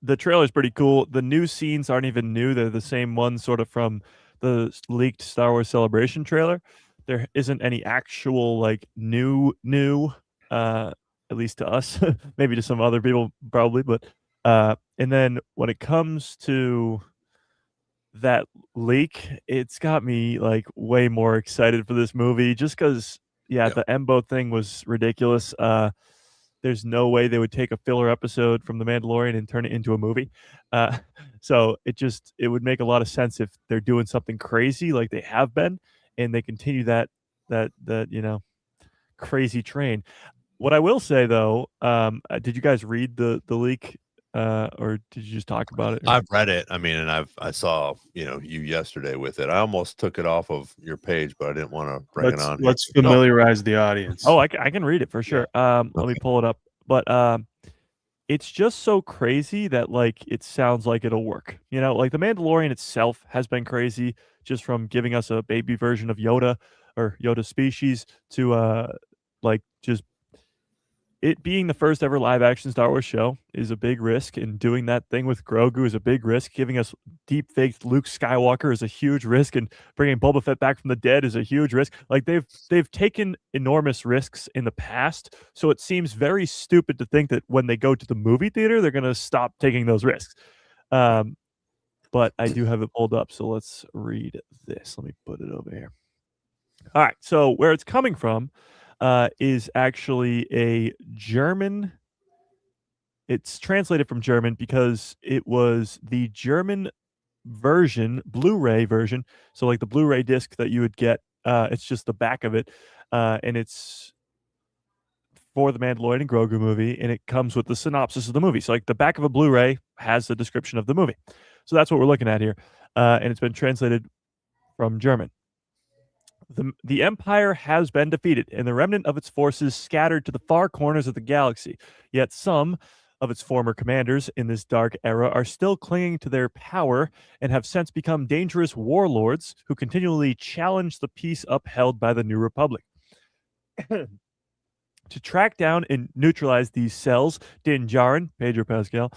the trailer is pretty cool. The new scenes aren't even new. They're the same ones sort of from the leaked Star Wars Celebration trailer. There isn't any actual like new at least to us. Maybe to some other people probably, but and then when it comes to that leak, it's got me like way more excited for this movie just cuz the Embo thing was ridiculous. There's no way they would take a filler episode from The Mandalorian and turn it into a movie. Uh, so it would make a lot of sense if they're doing something crazy like they have been, and they continue that crazy train. What I will say though, did you guys read the leak, or did you just talk about it? I've read it. I mean, and I saw you yesterday with it. I almost took it off of your page, but I didn't want to bring it on. Let's familiarize the audience. Oh, I can read it for sure. Let me pull it up. But it's just so crazy that like it sounds like it'll work. Like The Mandalorian itself has been crazy, just from giving us a baby version of Yoda or Yoda species to like just it being the first ever live action Star Wars show is a big risk, and doing that thing with Grogu is a big risk. Giving us deep faked Luke Skywalker is a huge risk, and bringing Boba Fett back from the dead is a huge risk. Like they've taken enormous risks in the past, so it seems very stupid to think that when they go to the movie theater, they're going to stop taking those risks. But I do have it pulled up, so let's read this. Let me put it over here. All right, so where it's coming from is actually a German. It's translated from German because it was the German version, Blu-ray version. So like the Blu-ray disc that you would get, it's just the back of it, and it's for the Mandalorian and Grogu movie, and it comes with the synopsis of the movie. So like the back of a Blu-ray has the description of the movie. So that's what we're looking at here, and it's been translated from German. The Empire has been defeated, and the remnant of its forces scattered to the far corners of the galaxy. Yet some of its former commanders in this dark era are still clinging to their power and have since become dangerous warlords who continually challenge the peace upheld by the New Republic. To track down and neutralize these cells, Din Djarin, Pedro Pascal,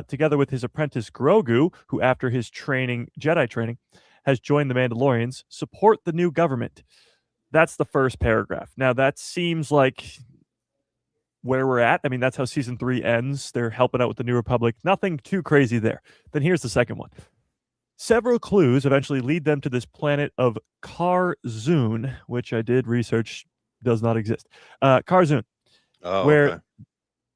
together with his apprentice Grogu, who after his Jedi training, has joined the Mandalorians, support the new government. That's the first paragraph. Now that seems like where we're at. I mean, that's how season 3 ends. They're helping out with the New Republic. Nothing too crazy there. Then here's the second one. Several clues eventually lead them to this planet of Karzun, which I did research does not exist. Karzun, where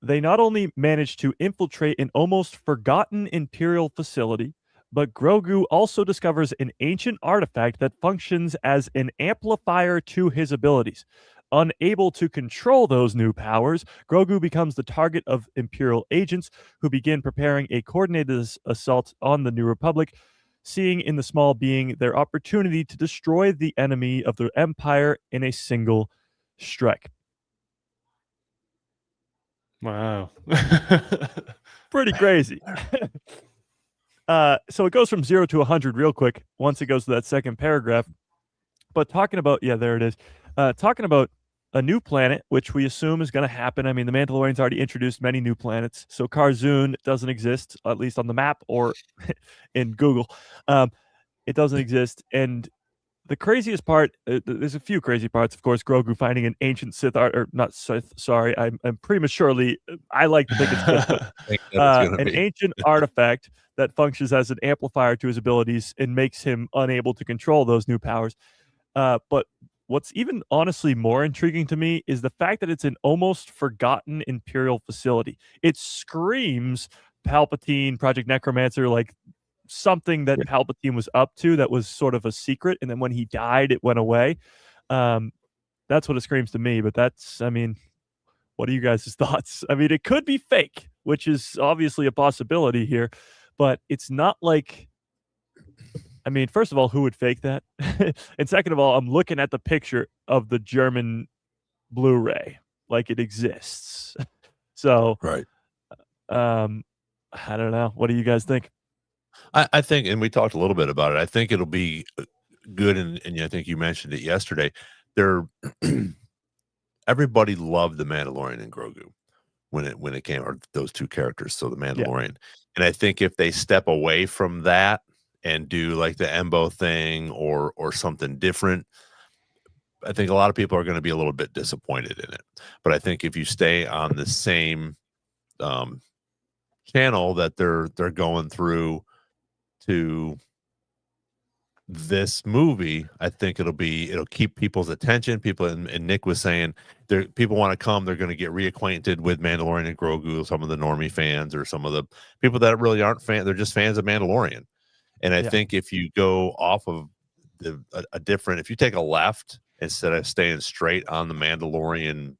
they not only managed to infiltrate an almost forgotten Imperial facility, but Grogu also discovers an ancient artifact that functions as an amplifier to his abilities. Unable to control those new powers, Grogu becomes the target of Imperial agents who begin preparing a coordinated assault on the New Republic, seeing in the small being their opportunity to destroy the enemy of the Empire in a single strike. Wow. Pretty crazy. So it goes from 0 to 100 real quick once it goes to that second paragraph. But talking about, there it is. Talking about a new planet, which we assume is going to happen. I mean, the Mandalorians already introduced many new planets. So Karzun doesn't exist, at least on the map or in Google. It doesn't exist. And the craziest part, there's a few crazy parts, of course. Grogu finding an ancient Sith art, or not Sith, sorry, I'm prematurely, I like to think it's Sith, but an ancient artifact that functions as an amplifier to his abilities and makes him unable to control those new powers. But what's even honestly more intriguing to me is the fact that it's an almost forgotten Imperial facility. It screams Palpatine, Project Necromancer, like something that Palpatine was up to that was sort of a secret, and then when he died, it went away. That's what it screams to me, but that's, I mean, what are you guys' thoughts? I mean, it could be fake, which is obviously a possibility here, but it's not like, I mean, first of all, who would fake that? And second of all, I'm looking at the picture of the German Blu-ray, like it exists. So, right. I don't know. What do you guys think? I think, and we talked a little bit about it, I think it'll be good, and I think you mentioned it yesterday. Everybody loved the Mandalorian and Grogu when it came, or those two characters, so the Mandalorian. And I think if they step away from that and do like the Embo thing or something different, I think a lot of people are going to be a little bit disappointed in it. But I think if you stay on the same channel that they're going through to this movie, I think it'll keep people's attention. People, and Nick was saying, people want to come, they're going to get reacquainted with Mandalorian and Grogu, some of the normie fans or some of the people that really aren't fans, they're just fans of Mandalorian. And I think if you go off of a different, if you take a left instead of staying straight on the Mandalorian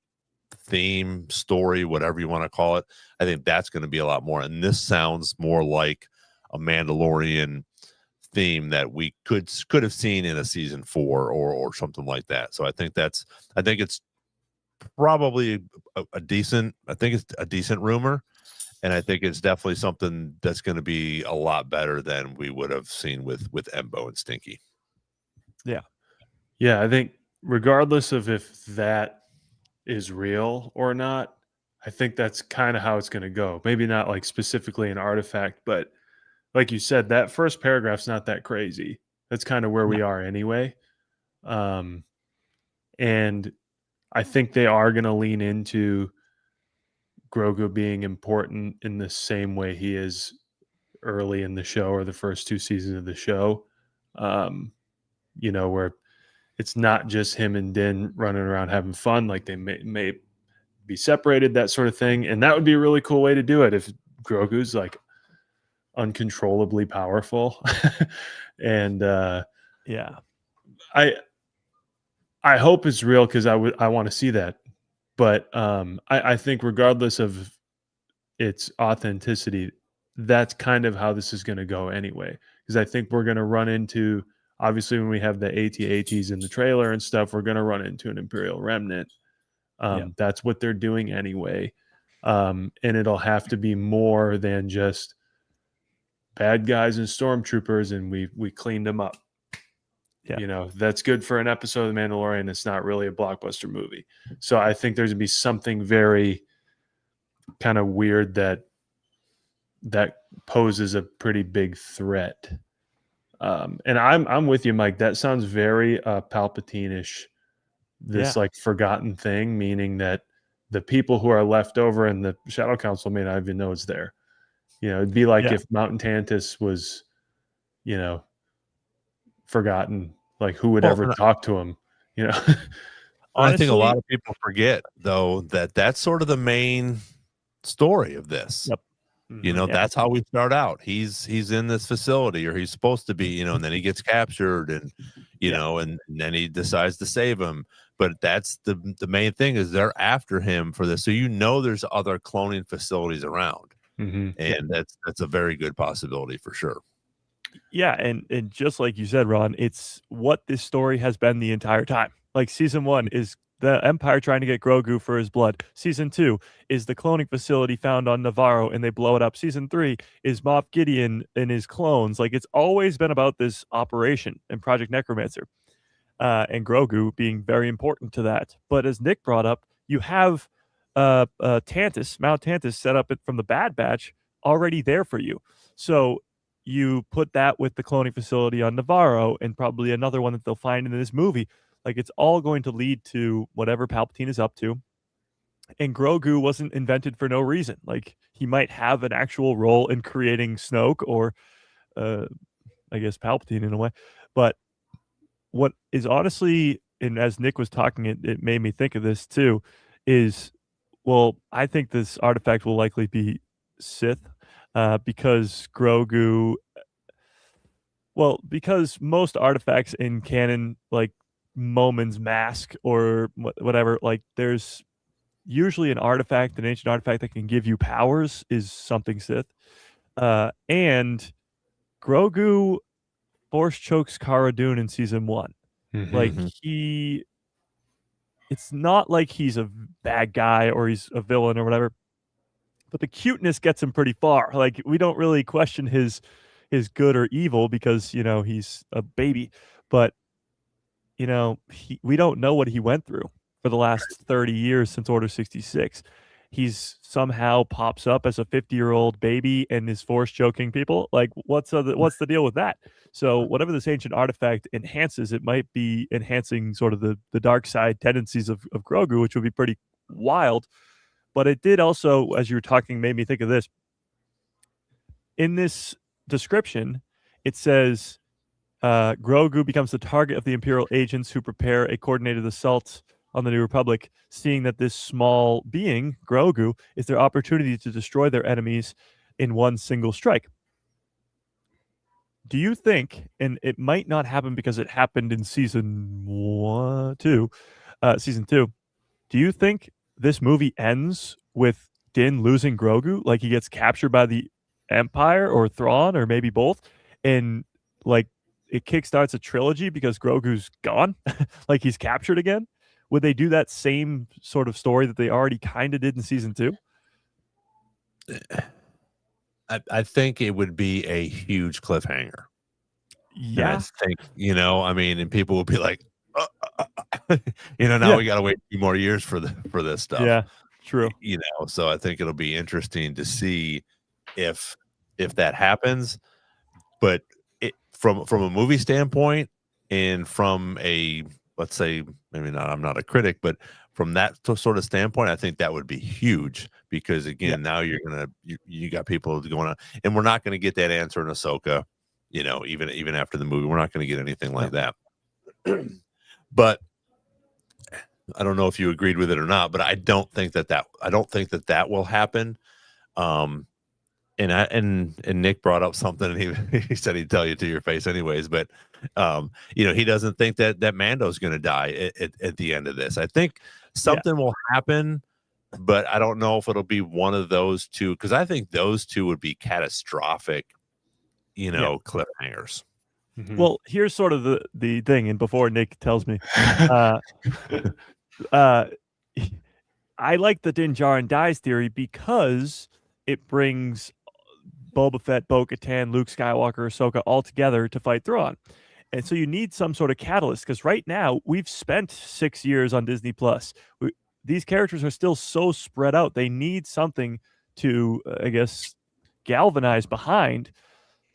theme, story, whatever you want to call it, I think that's going to be a lot more. And this sounds more like a Mandalorian theme that we could have seen in a season 4 or something like that. So I think it's probably a decent rumor, and I think it's definitely something that's going to be a lot better than we would have seen with Embo and Stinky. Yeah, I think regardless of if that is real or not, I think that's kind of how it's going to go. Maybe not like specifically an artifact, but like you said, that first paragraph's not that crazy. That's kind of where we are anyway. And I think they are going to lean into Grogu being important in the same way he is early in the show or the first 2 seasons of the show. Where it's not just him and Din running around having fun, like they may be separated, that sort of thing. And that would be a really cool way to do it if Grogu's like uncontrollably powerful. And I hope it's real, because I want to see that. But I think regardless of its authenticity, that's kind of how this is going to go anyway. Because I think we're going to run into, obviously, when we have the AT-ATs in the trailer and stuff, we're going to run into an Imperial remnant. That's what they're doing anyway. And it'll have to be more than just bad guys and stormtroopers and we cleaned them up. Yeah. You know, that's good for an episode of The Mandalorian. It's not really a blockbuster movie. So I think there's gonna be something very kind of weird that poses a pretty big threat. And I'm with you, Mike. That sounds very Palpatine-ish. This like forgotten thing, meaning that the people who are left over in the Shadow Council may not even know it's there. You know, it'd be like if Mountain Tantus was, you know, forgotten. Like who would ever talk to him? You know. Honestly, I think a lot of people forget though that that's sort of the main story of this. Yep. You know, that's how we start out. He's in this facility, or he's supposed to be, you know, and then he gets captured, and you know, and then he decides to save him. But that's the main thing, is they're after him for this. So you know there's other cloning facilities around. And that's a very good possibility for sure. Yeah, and just like you said, Ron, it's what this story has been the entire time. Like season 1 is the Empire trying to get Grogu for his blood. Season 2 is the cloning facility found on Navarro and they blow it up. Season 3 is Moff Gideon and his clones. Like it's always been about this operation and Project Necromancer, and Grogu being very important to that. But as Nick brought up, you have Mount Tantus set up it from the Bad Batch already there for you. So you put that with the cloning facility on Navarro and probably another one that they'll find in this movie. Like it's all going to lead to whatever Palpatine is up to. And Grogu wasn't invented for no reason. Like he might have an actual role in creating Snoke or I guess Palpatine in a way. But what is honestly, and as Nick was talking, it made me think of this too, is, well, I think this artifact will likely be Sith, because Grogu, well, because most artifacts in canon, like Momin's mask or whatever, like there's usually an artifact, an ancient artifact that can give you powers is something Sith. And Grogu force chokes Cara Dune in season 1. Like it's not like he's a bad guy or he's a villain or whatever, but the cuteness gets him pretty far. Like we don't really question his good or evil because, you know, he's a baby, but you know, we don't know what he went through for the last 30 years since Order 66. He's somehow pops up as a 50-year-old baby and is force choking people. Like what's the deal with that? So whatever this ancient artifact enhances, it might be enhancing sort of the dark side tendencies of Grogu, which would be pretty wild. But it did also, as you were talking, made me think of this. In this description, it says Grogu becomes the target of the Imperial agents who prepare a coordinated assault on the New Republic, seeing that this small being, Grogu, is their opportunity to destroy their enemies in one single strike. Do you think, and it might not happen because it happened in season 2, do you think this movie ends with Din losing Grogu? Like he gets captured by the Empire or Thrawn or maybe both, and like it kickstarts a trilogy because Grogu's gone, like he's captured again? Would they do that same sort of story that they already kind of did in season 2? I think it would be a huge cliffhanger. Yeah. And I think, you know, I mean, and people will be like, you know, now we got to wait a few more years for this stuff. Yeah, true. You know, so I think it'll be interesting to see if that happens. But from a movie standpoint, and from a, let's say, maybe not, I'm not a critic, but from that sort of standpoint, I think that would be huge because again, now you got people going on, and we're not going to get that answer in Ahsoka, you know, even after the movie, we're not going to get anything like that. But I don't know if you agreed with it or not, but I don't think that will happen. And Nick brought up something, and he said he'd tell you to your face anyways, but you know, he doesn't think that Mando's going to die at the end of this. I think something will happen, but I don't know if it'll be one of those two, because I think those two would be catastrophic, you know, cliffhangers. Well, here's sort of the thing, and before Nick tells me, I like the Din Djarin dies theory because it brings Boba Fett, Bo-Katan, Luke Skywalker, Ahsoka all together to fight Thrawn. And so you need some sort of catalyst, because right now we've spent 6 years on Disney Plus. These characters are still so spread out. They need something to, I guess, galvanize behind.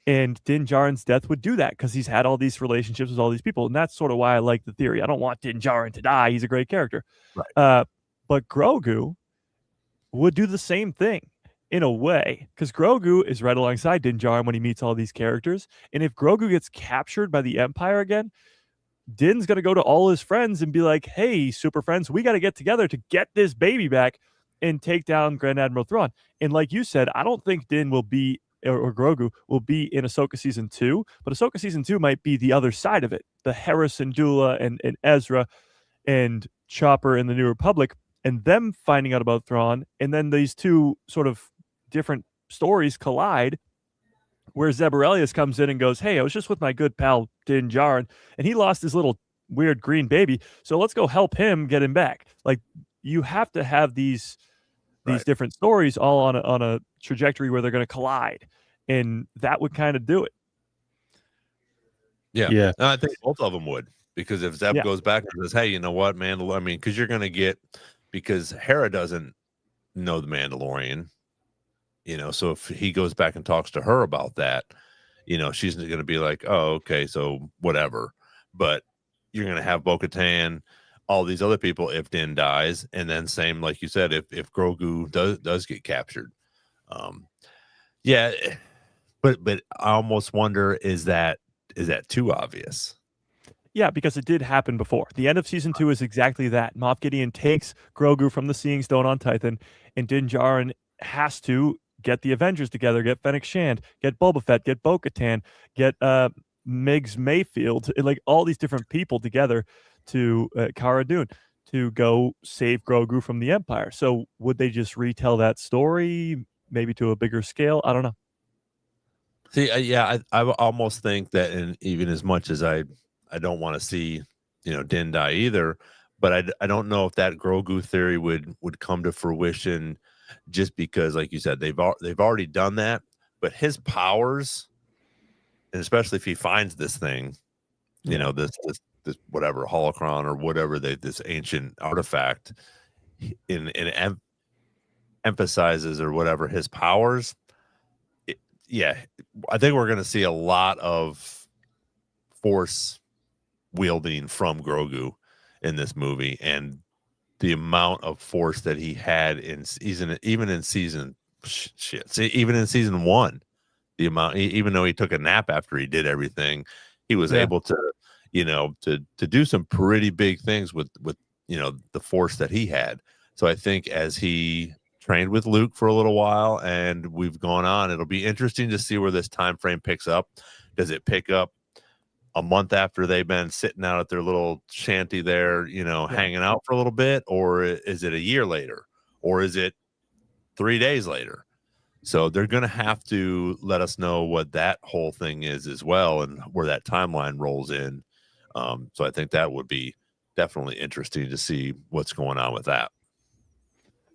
And Din Djarin's death would do that, because he's had all these relationships with all these people. And that's sort of why I like the theory. I don't want Din Djarin to die. He's a great character. Right. But Grogu would do the same thing in a way, because Grogu is right alongside Din Djarin when he meets all these characters. And if Grogu gets captured by the Empire again, Din's going to go to all his friends and be like, hey, super friends, we got to get together to get this baby back and take down Grand Admiral Thrawn. And like you said, I don't think Din will be, or Grogu will be in Ahsoka Season 2, but Ahsoka Season 2 might be the other side of it. The Hera Syndulla and Ezra and Chopper in the New Republic, and them finding out about Thrawn, and then these two sort of different stories collide, where Zeb Orrelios comes in and goes, hey, I was just with my good pal Din Djarin, and he lost his little weird green baby, so let's go help him get him back. Like, you have to have these different stories all on a trajectory where they're going to collide, and that would kind of do it. Yeah. And I think both of them would, because if Zeb goes back and says, hey, you know what, Mandalorian, I mean, because you're going to get, because Hera doesn't know the Mandalorian, you know, so if he goes back and talks to her about that, you know, she's going to be like, oh, okay, so whatever. But you're going to have Bo-Katan, all these other people if Din dies, and then same, like you said, if Grogu does get captured. But I almost wonder, is that too obvious? Yeah, because it did happen before. The end of Season 2 is exactly that. Moff Gideon takes Grogu from the Seeing Stone on Tython, and Din Djarin has to get the Avengers together, get Fennec Shand, get Boba Fett, get Bo-Katan, get Migs Mayfield, like all these different people together to Cara Dune to go save Grogu from the Empire. So would they just retell that story, maybe to a bigger scale? I don't know. See, I almost think that, and even as much as I don't want to see, you know, Din die either, but I don't know if that Grogu theory would come to fruition, just because, like you said, they've already done that. But his powers, and especially if he finds this thing, you know, this whatever holocron or whatever, this ancient artifact, emphasizes or whatever his powers. I think we're going to see a lot of force wielding from Grogu in this movie, and the amount of force that he had in season, even in season 1, the amount, even though he took a nap after he did everything, he was able to, you know, to do some pretty big things with, you know, the force that he had. So I think as he trained with Luke for a little while and we've gone on, it'll be interesting to see where this time frame picks up. Does it pick up a month after they've been sitting out at their little shanty there, you know, hanging out for a little bit, or is it a year later, or is it 3 days later? So they're going to have to let us know what that whole thing is as well, and where that timeline rolls in. So I think that would be definitely interesting to see what's going on with that.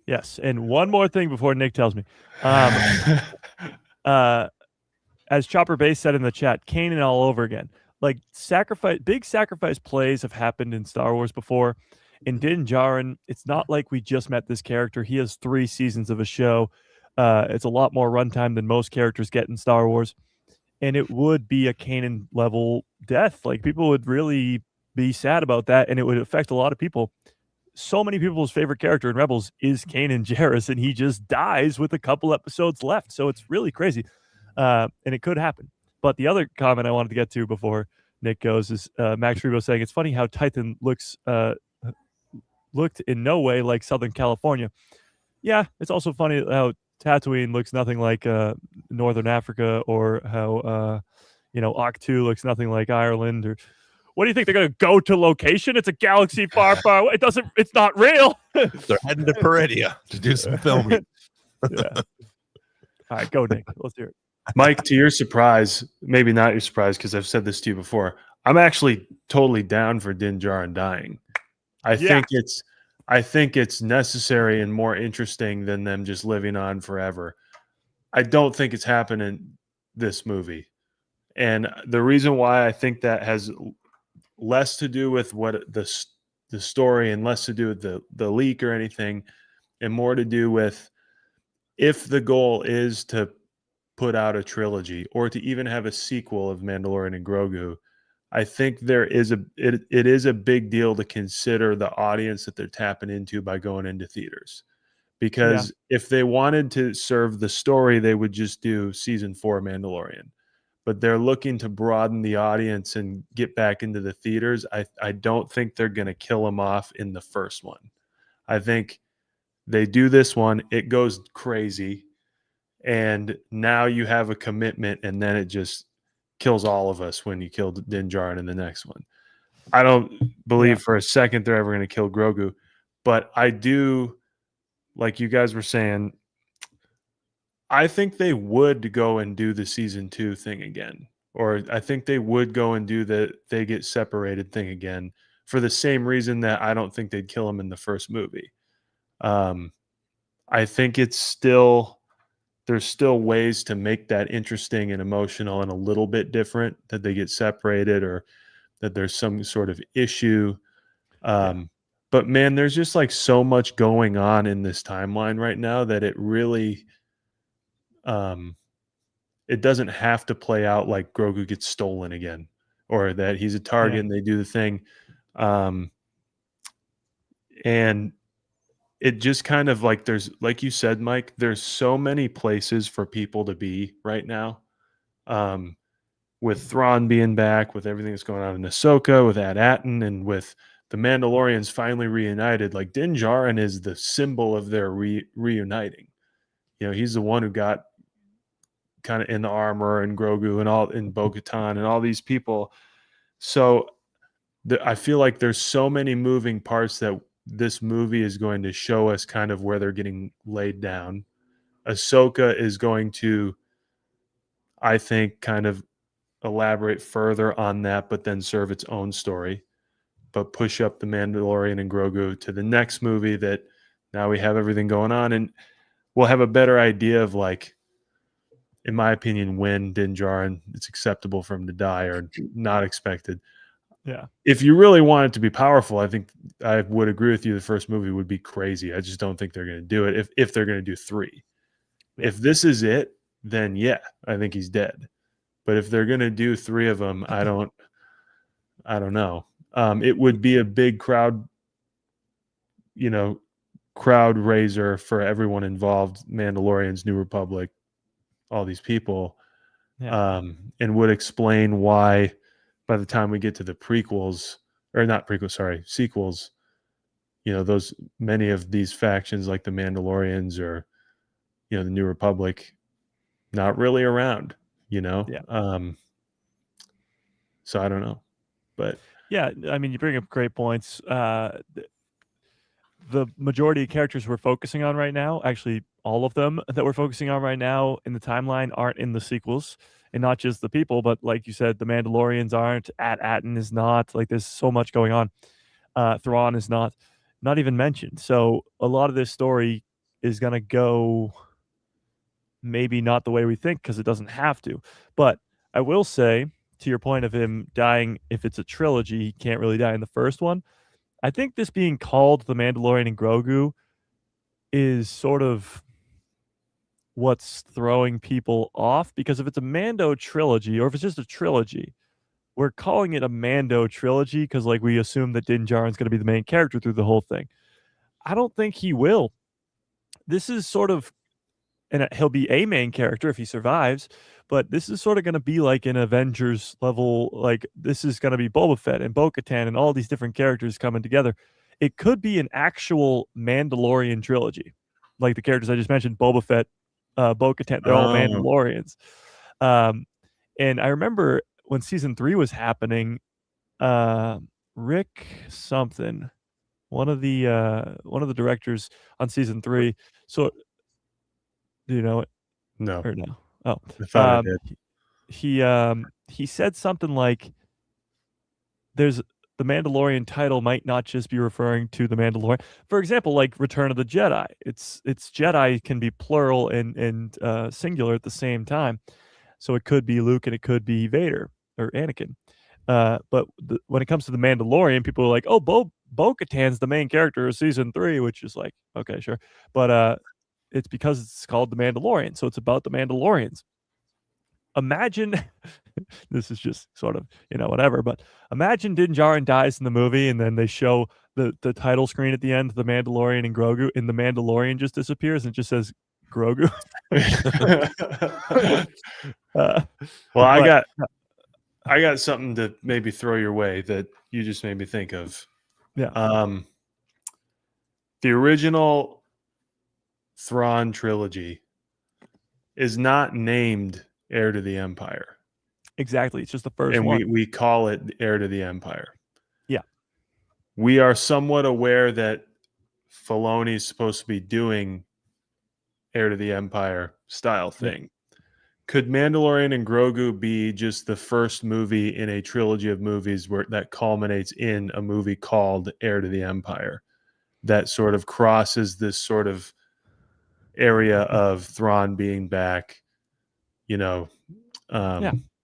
Yes, and one more thing before Nick tells me. As Chopper Base said in the chat, Kanan all over again. Like, big sacrifice plays have happened in Star Wars before. In Din Djarin, it's not like we just met this character. He has 3 seasons of a show. It's a lot more runtime than most characters get in Star Wars. And it would be a Kanan level death. Like, people would really be sad about that, and it would affect a lot of people. So many people's favorite character in Rebels is Kanan Jarrus, and he just dies with a couple episodes left. So it's really crazy. And it could happen. But the other comment I wanted to get to before Nick goes is Max Rebo saying it's funny how Tython looked in no way like Southern California. Yeah, it's also funny how Tatooine looks nothing like Northern Africa, or how Octu looks nothing like Ireland. Or what do you think, they're going to go to location? It's a galaxy far, far away. It's not real. They're heading to Peridia to do some filming. Yeah. All right, go Nick. Let's hear it. Mike, to your surprise, maybe not your surprise, because I've said this to you before, I'm actually totally down for Din Djarin dying. I think it's necessary and more interesting than them just living on forever. I don't think it's happening this movie. And the reason why I think that has less to do with what the story and less to do with the leak or anything, and more to do with if the goal is to put out a trilogy or to even have a sequel of Mandalorian and Grogu, I think there is it is a big deal to consider the audience that they're tapping into by going into theaters. Because if they wanted to serve the story, they would just do season 4 Mandalorian. But they're looking to broaden the audience and get back into the theaters. I don't think they're going to kill them off in the first one. I think they do this one, it goes crazy, and now you have a commitment, and then it just kills all of us when you kill Din Djarin in the next one. I don't believe for a second they're ever going to kill Grogu, but I do, like you guys were saying, I think they would go and do the season 2 thing again. Or I think they would go and do the they get separated thing again for the same reason that I don't think they'd kill him in the first movie. I think it's still there's still ways to make that interesting and emotional and a little bit different, that they get separated or that there's some sort of issue. But man, there's just like so much going on in this timeline right now that it really it doesn't have to play out like Grogu gets stolen again or that he's a target and they do the thing. And it just kind of like there's, like you said, Mike, there's so many places for people to be right now. With Thrawn being back, with everything that's going on in Ahsoka, with At-Atin, and with the Mandalorians finally reunited, like Din Djarin is the symbol of their reuniting. You know, he's the one who got kind of in the armor, and Grogu and all, and Bo-Katan and all these people. So I feel like there's so many moving parts that this movie is going to show us kind of where they're getting laid down. Ahsoka is going to, I think, kind of elaborate further on that, but then serve its own story, but push up the Mandalorian and Grogu to the next movie that now we have everything going on, and we'll have a better idea of, like, in my opinion, when Din Djarin it's acceptable for him to die or not expected. Yeah. If you really want it to be powerful, I think I would agree with you. The first movie would be crazy. I just don't think they're going to do it if they're going to do 3. If this is it, then yeah, I think he's dead. But if they're going to do 3 of them, I don't know. It would be a big crowd raiser for everyone involved, Mandalorians, New Republic, all these people, and would explain why by the time we get to the sequels, those many of these factions like the Mandalorians or, the New Republic, not really around, so I don't know, but yeah, I mean, you bring up great points. The majority of characters we're focusing on right now, actually all of them that we're focusing on right now in the timeline, aren't in the sequels, and not just the people, but like you said, the Mandalorians aren't, At-Atin is not, like there's so much going on. Thrawn is not even mentioned. So a lot of this story is going to go maybe not the way we think, because it doesn't have to. But I will say, to your point of him dying, if it's a trilogy, he can't really die in the first one. I think this being called The Mandalorian and Grogu is sort of what's throwing people off, because if it's a Mando trilogy, or if it's just a trilogy, we're calling it a Mando trilogy because, like, we assume that Din Djarin's going to be the main character through the whole thing. I don't think he will. This is sort of, and he'll be a main character if he survives, but this is sort of going to be like an Avengers level. Like, this is going to be Boba Fett and Bo-Katan and all these different characters coming together. It could be an actual Mandalorian trilogy, like the characters I just mentioned, Boba Fett, Bo-Katan, they're all Mandalorians. And I remember when season 3 was happening, Rick something, one of the directors on season 3. So, do you know it? No. Or no? Oh, I thought I did. He said something like, "There's the Mandalorian title might not just be referring to the Mandalorian." For example, like Return of the Jedi, it's Jedi can be plural and singular at the same time. So it could be Luke and it could be Vader or Anakin. But when it comes to the Mandalorian, people are like, "Oh, Bo-Katan's the main character of season 3," which is like, okay, sure, but it's because it's called the Mandalorian, so it's about the Mandalorians. Imagine, this is just sort of whatever, but imagine Din Djarin dies in the movie, and then they show the title screen at the end, the Mandalorian and Grogu, and the Mandalorian just disappears and it just says Grogu. Well, but I got something to maybe throw your way that you just made me think of. yeah, The original Thrawn trilogy is not named Heir to the Empire. exactly. It's just the first And one. we call it Heir to the Empire. Yeah. We are somewhat aware that Filoni is supposed to be doing Heir to the Empire style thing. Yeah. Could Mandalorian and Grogu be just the first movie in a trilogy of movies where that culminates in a movie called Heir to the Empire that sort of crosses this sort of area of Thrawn being back,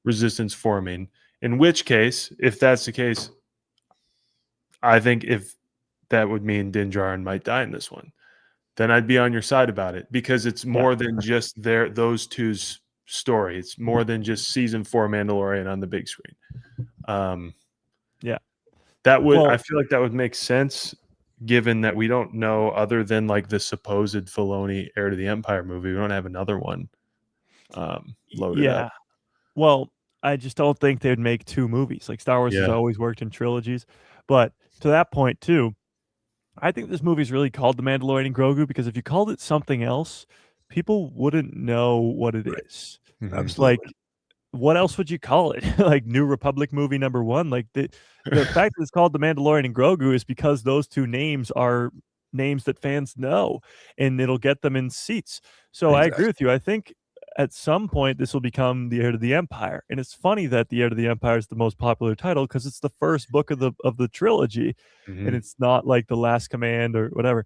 resistance forming? In which case, if that's the case, I think if that would mean Din Djarin might die in this one, then I'd be on your side about it, because it's more than just those two's story. It's more than just season 4 Mandalorian on the big screen. That would, I feel like that would make sense, given that we don't know, other than like the supposed Filoni Heir to the Empire movie, we don't have another one loaded up. Well, I just don't think they'd make 2 movies. Like, Star Wars has always worked in trilogies. But to that point too, I think this movie is really called The Mandalorian and Grogu because if you called it something else, people wouldn't know what it is. Mm-hmm. Absolutely. Like, what else would you call it? Like New Republic movie number 1? Like, the fact that it's called The Mandalorian and Grogu is because those 2 names are names that fans know, and it'll get them in seats. So I agree with you. I think at some point this will become the Heir to the Empire. And it's funny that the Heir to the Empire is the most popular title because it's the first book of the trilogy, and it's not like The Last Command or whatever.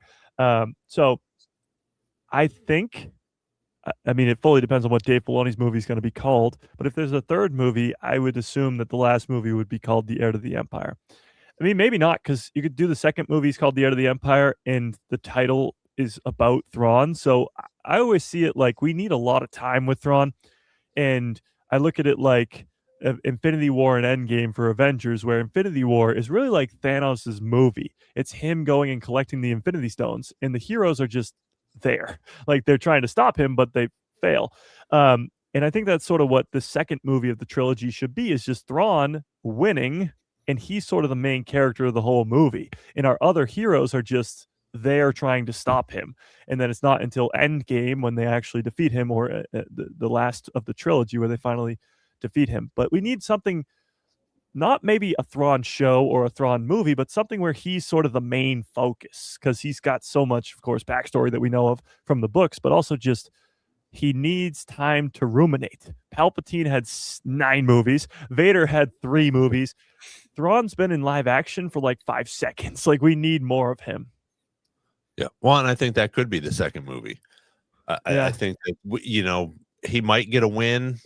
So I think, I mean, it fully depends on what Dave Filoni's movie is going to be called. But if there's a third movie, I would assume that the last movie would be called The Heir to the Empire. I mean, maybe not, because you could do the second movie is called The Heir to the Empire, and the title is about Thrawn. So I always see it like we need a lot of time with Thrawn, and I look at it like Infinity War and Endgame for Avengers, where Infinity War is really like Thanos' movie. It's him going and collecting the Infinity Stones, and the heroes are just there. Like, they're trying to stop him, but they fail. And I think that's sort of what the second movie of the trilogy should be, is just Thrawn winning, and he's sort of the main character of the whole movie. And our other heroes are just there trying to stop him. And then it's not until Endgame when they actually defeat him, or the last of the trilogy where they finally defeat him. But we need something, not maybe a Thrawn show or a Thrawn movie, but something where he's sort of the main focus, because he's got so much, of course, backstory that we know of from the books, but also just he needs time to ruminate. Palpatine had 9 movies. Vader had 3 movies. Thrawn's been in live action for like 5 seconds. Like, we need more of him. Yeah. Well, and I think that could be the second movie. I think that, he might get a win,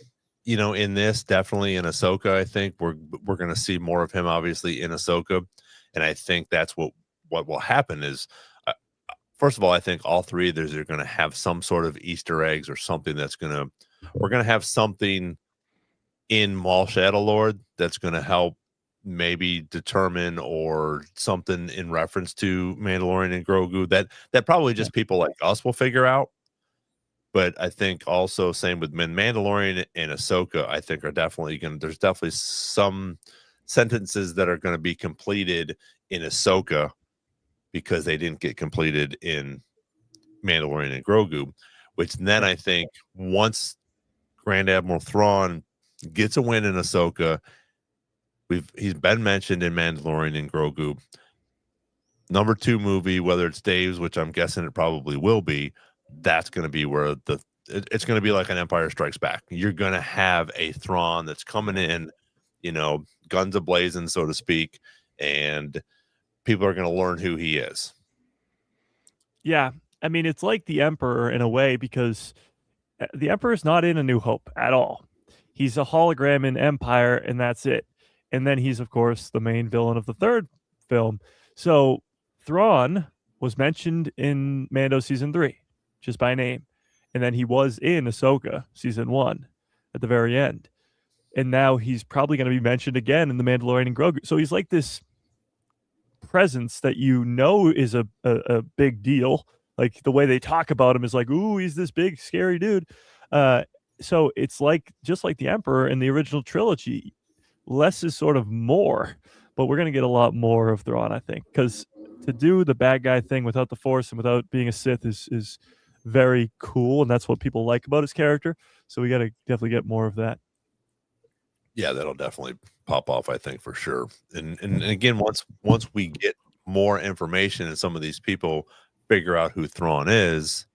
in this, definitely in Ahsoka. I think we're going to see more of him, obviously, in Ahsoka. And I think that's what will happen is, first of all, I think all 3 of those are going to have some sort of Easter eggs or something we're going to have something in Maul Shadow Lord that's going to help maybe determine, or something in reference to Mandalorian and Grogu that probably just people like us will figure out. But I think also same with Mandalorian and Ahsoka, I think there's definitely some sentences that are going to be completed in Ahsoka because they didn't get completed in Mandalorian and Grogu, which then I think once Grand Admiral Thrawn gets a win in Ahsoka, he's been mentioned in Mandalorian and Grogu. Number 2 movie, whether it's Dave's, which I'm guessing it probably will be, that's going to be where it's going to be like an Empire Strikes Back. You're going to have a Thrawn that's coming in, guns a-blazing, so to speak, and people are going to learn who he is. Yeah. I mean, it's like the Emperor in a way, because the Emperor's not in A New Hope at all. He's a hologram in Empire, and that's it. And then he's, of course, the main villain of the third film. So Thrawn was mentioned in Mando season 3, just by name. And then he was in Ahsoka season 1 at the very end. And now he's probably going to be mentioned again in the Mandalorian and Grogu. So he's like this presence that is a big deal. Like the way they talk about him is like, ooh, he's this big, scary dude. So it's like just like the Emperor in the original trilogy, less is sort of more, but we're going to get a lot more of Thrawn, I think, because to do the bad guy thing without the Force and without being a Sith is very cool, and that's what people like about his character. So we got to definitely get more of that. Yeah, that'll definitely pop off, I think, for sure. And again, once we get more information and some of these people figure out who Thrawn is,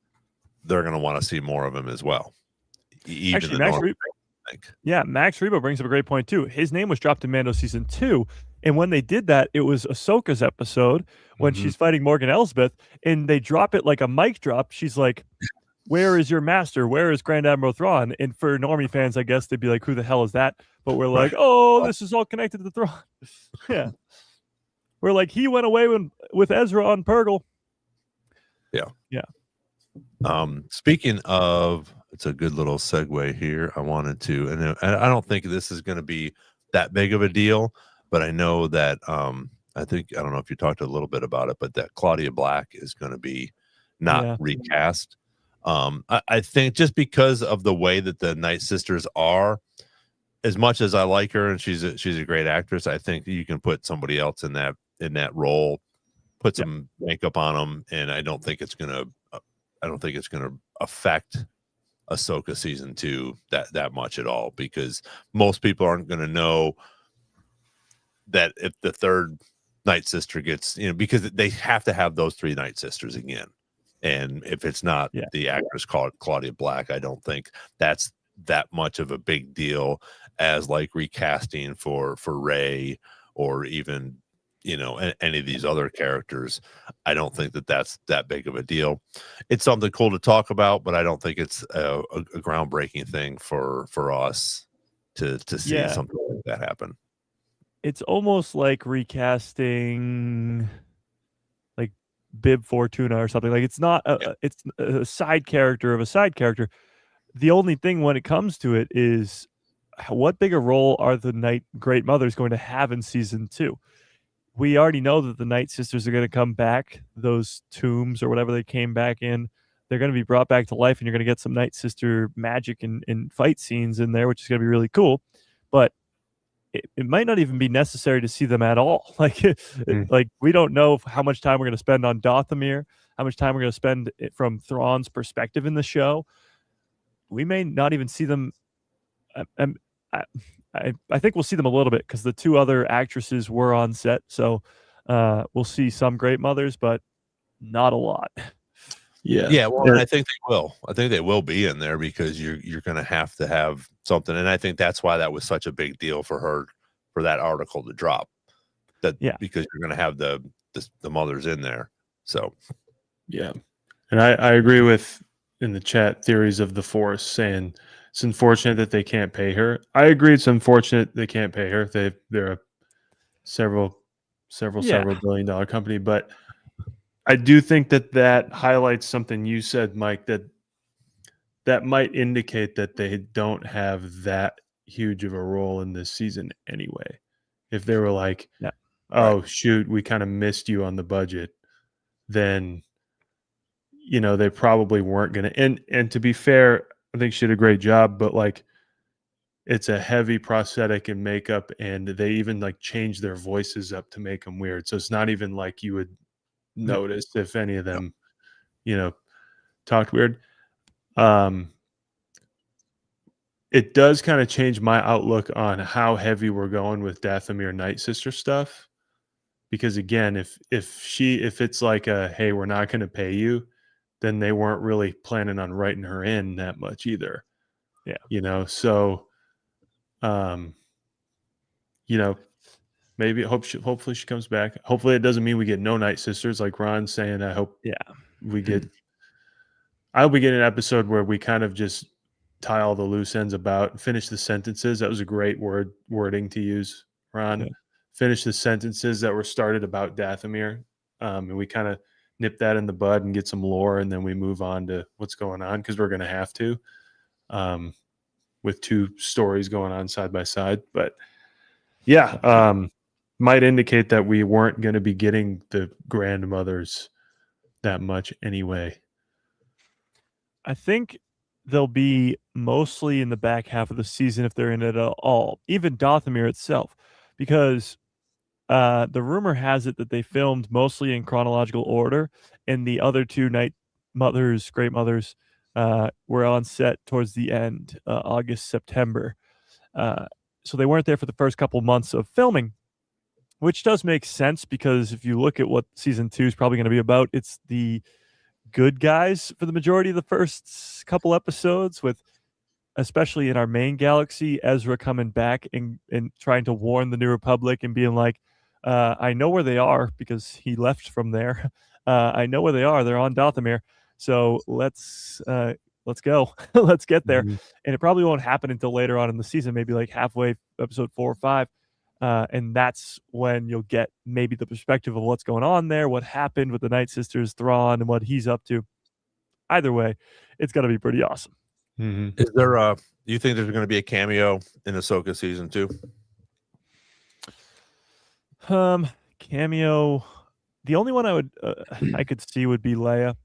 they're going to want to see more of him as well. Even Actually, Max Rebo brings up a great point too. His name was dropped in Mando season 2, and when they did that, it was Ahsoka's episode when she's fighting Morgan Elsbeth, and they drop it like a mic drop. She's like, "Where is your master? Where is Grand Admiral Thrawn?" And for normie fans, I guess they'd be like, "Who the hell is that?" But we're like, "Oh, this is all connected to Thrawn." Yeah, we're like, he went away with Ezra on Purgle. Yeah. Speaking of, it's a good little segue here. I wanted to, and I don't think this is going to be that big of a deal, but I know that I don't know if you talked a little bit about it, but that Claudia Black is going to be not recast. I think just because of the way that the Night Sisters are, as much as I like her and she's a great actress, I think you can put somebody else in that role, put some makeup on them, and I don't think it's gonna affect Ahsoka season 2 that much at all, because most people aren't going to know that if the third Night Sister gets, because they have to have those 3 Night Sisters again. And if it's not the actress called Claudia Black, I don't think that's that much of a big deal as like recasting for Rey, or even any of these other characters. I don't think that's that big of a deal. It's something cool to talk about, but I don't think it's a groundbreaking thing for us to see something like that happen. It's almost like recasting like Bib Fortuna or something. Like it's not it's a side character of a side character. The only thing when it comes to it is what bigger role are the Great Mothers going to have in season 2? We already know that the Night Sisters are going to come back. Those tombs or whatever they came back in, they're going to be brought back to life, and you're going to get some Night Sister magic and fight scenes in there, which is going to be really cool. But it might not even be necessary to see them at all. Like we don't know how much time we're going to spend on Dothamir, how much time we're going to spend from Thrawn's perspective in the show. We may not even see them. I think we'll see them a little bit because the 2 other actresses were on set. So we'll see some Great Mothers, but not a lot. Yeah. Well, and I think they will. I think they will be in there because you're going to have something. And I think that's why that was such a big deal for her, for that article to drop. Because you're going to have the mothers in there. So, yeah. And I agree with, in the chat, Theories of the Force saying it's unfortunate that they can't pay her. I agree it's unfortunate they can't pay her. They're a several billion-dollar company, but I do think that highlights something you said, Mike, that might indicate that they don't have that huge of a role in this season anyway. If they were like, shoot, we kind of missed you on the budget, then they probably weren't going to. And to be fair, I think she did a great job, but like it's a heavy prosthetic and makeup, and they even like change their voices up to make them weird. So it's not even like you would notice if any of them, talked weird. It does kind of change my outlook on how heavy we're going with Dathomir Night Sister stuff. Because again, if it's like hey, we're not going to pay you, then they weren't really planning on writing her in that much either. Yeah. So, maybe hopefully she comes back. Hopefully it doesn't mean we get no Night Sisters like Ron's saying. I hope we get, I'll be getting an episode where we kind of just tie all the loose ends about, finish the sentences. That was a great wording to use, Ron. Yeah. Finish the sentences that were started about Dathomir, and we kind of nip that in the bud and get some lore, and then we move on to what's going on, because we're going to have to, with two stories going on side by side. But yeah, might indicate that we weren't going to be getting the grandmothers that much anyway. I think they'll be mostly in the back half of the season if they're in it at all, even Dathomir itself, because the rumor has it that they filmed mostly in chronological order, and the other two Night Mothers, Great Mothers, were on set towards the end, August, September. So they weren't there for the first couple months of filming, which does make sense because if you look at what season 2 is probably going to be about, it's the good guys for the majority of the first couple episodes, with especially in our main galaxy, Ezra coming back and trying to warn the New Republic and being like, I know where they are because he left from there. I know where they are. They're on Dathomir. So let's go. Let's get there. Mm-hmm. And it probably won't happen until later on in the season, maybe like halfway, episode 4 or 5. And that's when you'll get maybe the perspective of what's going on there, what happened with the Night Sisters, Thrawn, and what he's up to. Either way, it's going to be pretty awesome. Mm-hmm. Is there do you think there's going to be a cameo in Ahsoka season 2? Cameo. The only one I could see would be Leia,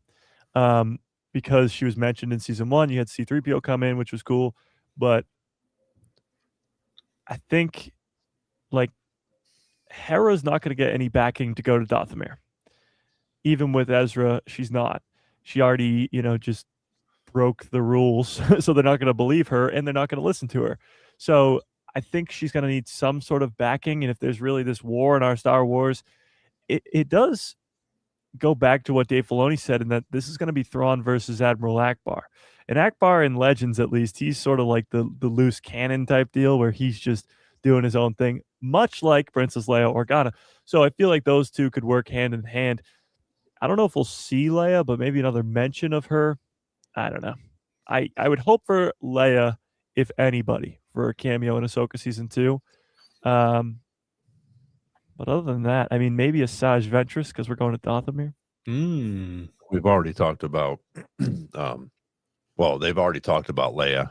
because she was mentioned in season 1. You had C-3PO come in, which was cool, but I think like Hera's not going to get any backing to go to Dathomir. Even with Ezra, she's not. She already, just broke the rules, so they're not going to believe her and they're not going to listen to her. So I think she's going to need some sort of backing. And if there's really this war in our Star Wars, it does go back to what Dave Filoni said, in that this is going to be Thrawn versus Admiral Akbar. And Akbar in Legends, at least, he's sort of like the loose cannon type deal where he's just doing his own thing, much like Princess Leia Organa. So I feel like those two could work hand in hand. I don't know if we'll see Leia, but maybe another mention of her. I don't know. I would hope for Leia, if anybody, for a cameo in Ahsoka season 2. But other than that, I mean, maybe Asajj Ventress, because we're going to Dathomir. We've already talked about, they've already talked about Leia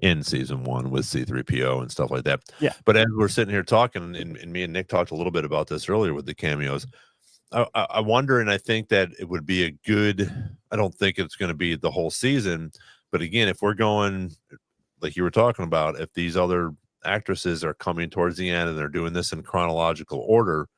in season 1 with C-3PO and stuff like that. Yeah. But as we're sitting here talking, and me and Nick talked a little bit about this earlier with the cameos, I wonder, and I think that it would be a good, I don't think it's going to be the whole season, but again, if we're going, like you were talking about, if these other actresses are coming towards the end and they're doing this in chronological order,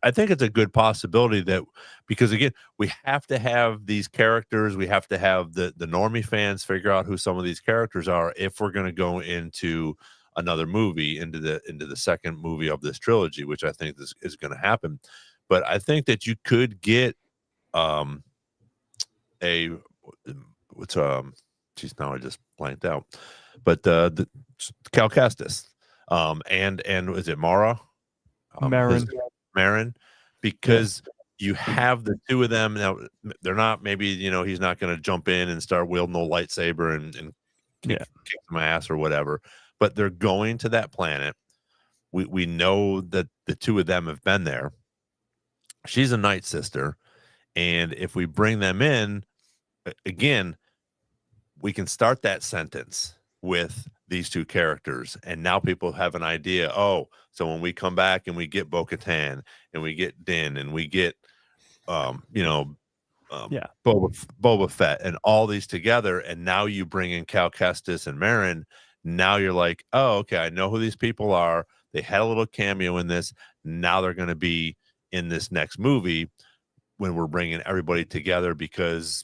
I think it's a good possibility that, because again, we have to have these characters, we have to have the normie fans figure out who some of these characters are if we're going to go into another movie, into the second movie of this trilogy, which I think is going to happen. But I think that you could get now I just blanked out. But the Cal Kestis, and is it Mara? Marin, because you have the two of them now. They're not, maybe he's not going to jump in and start wielding no lightsaber and kick my ass or whatever. But they're going to that planet. We know that the two of them have been there. She's a Night Sister, and if we bring them in again, we can start that sentence with these two characters, and now people have an idea. Oh, so when we come back and we get Bo-Katan and we get Din and we get Boba Fett and all these together, and now you bring in Cal Kestis and Marin, now you're like, oh, okay, I know who these people are. They had a little cameo in this. Now they're going to be in this next movie when we're bringing everybody together, because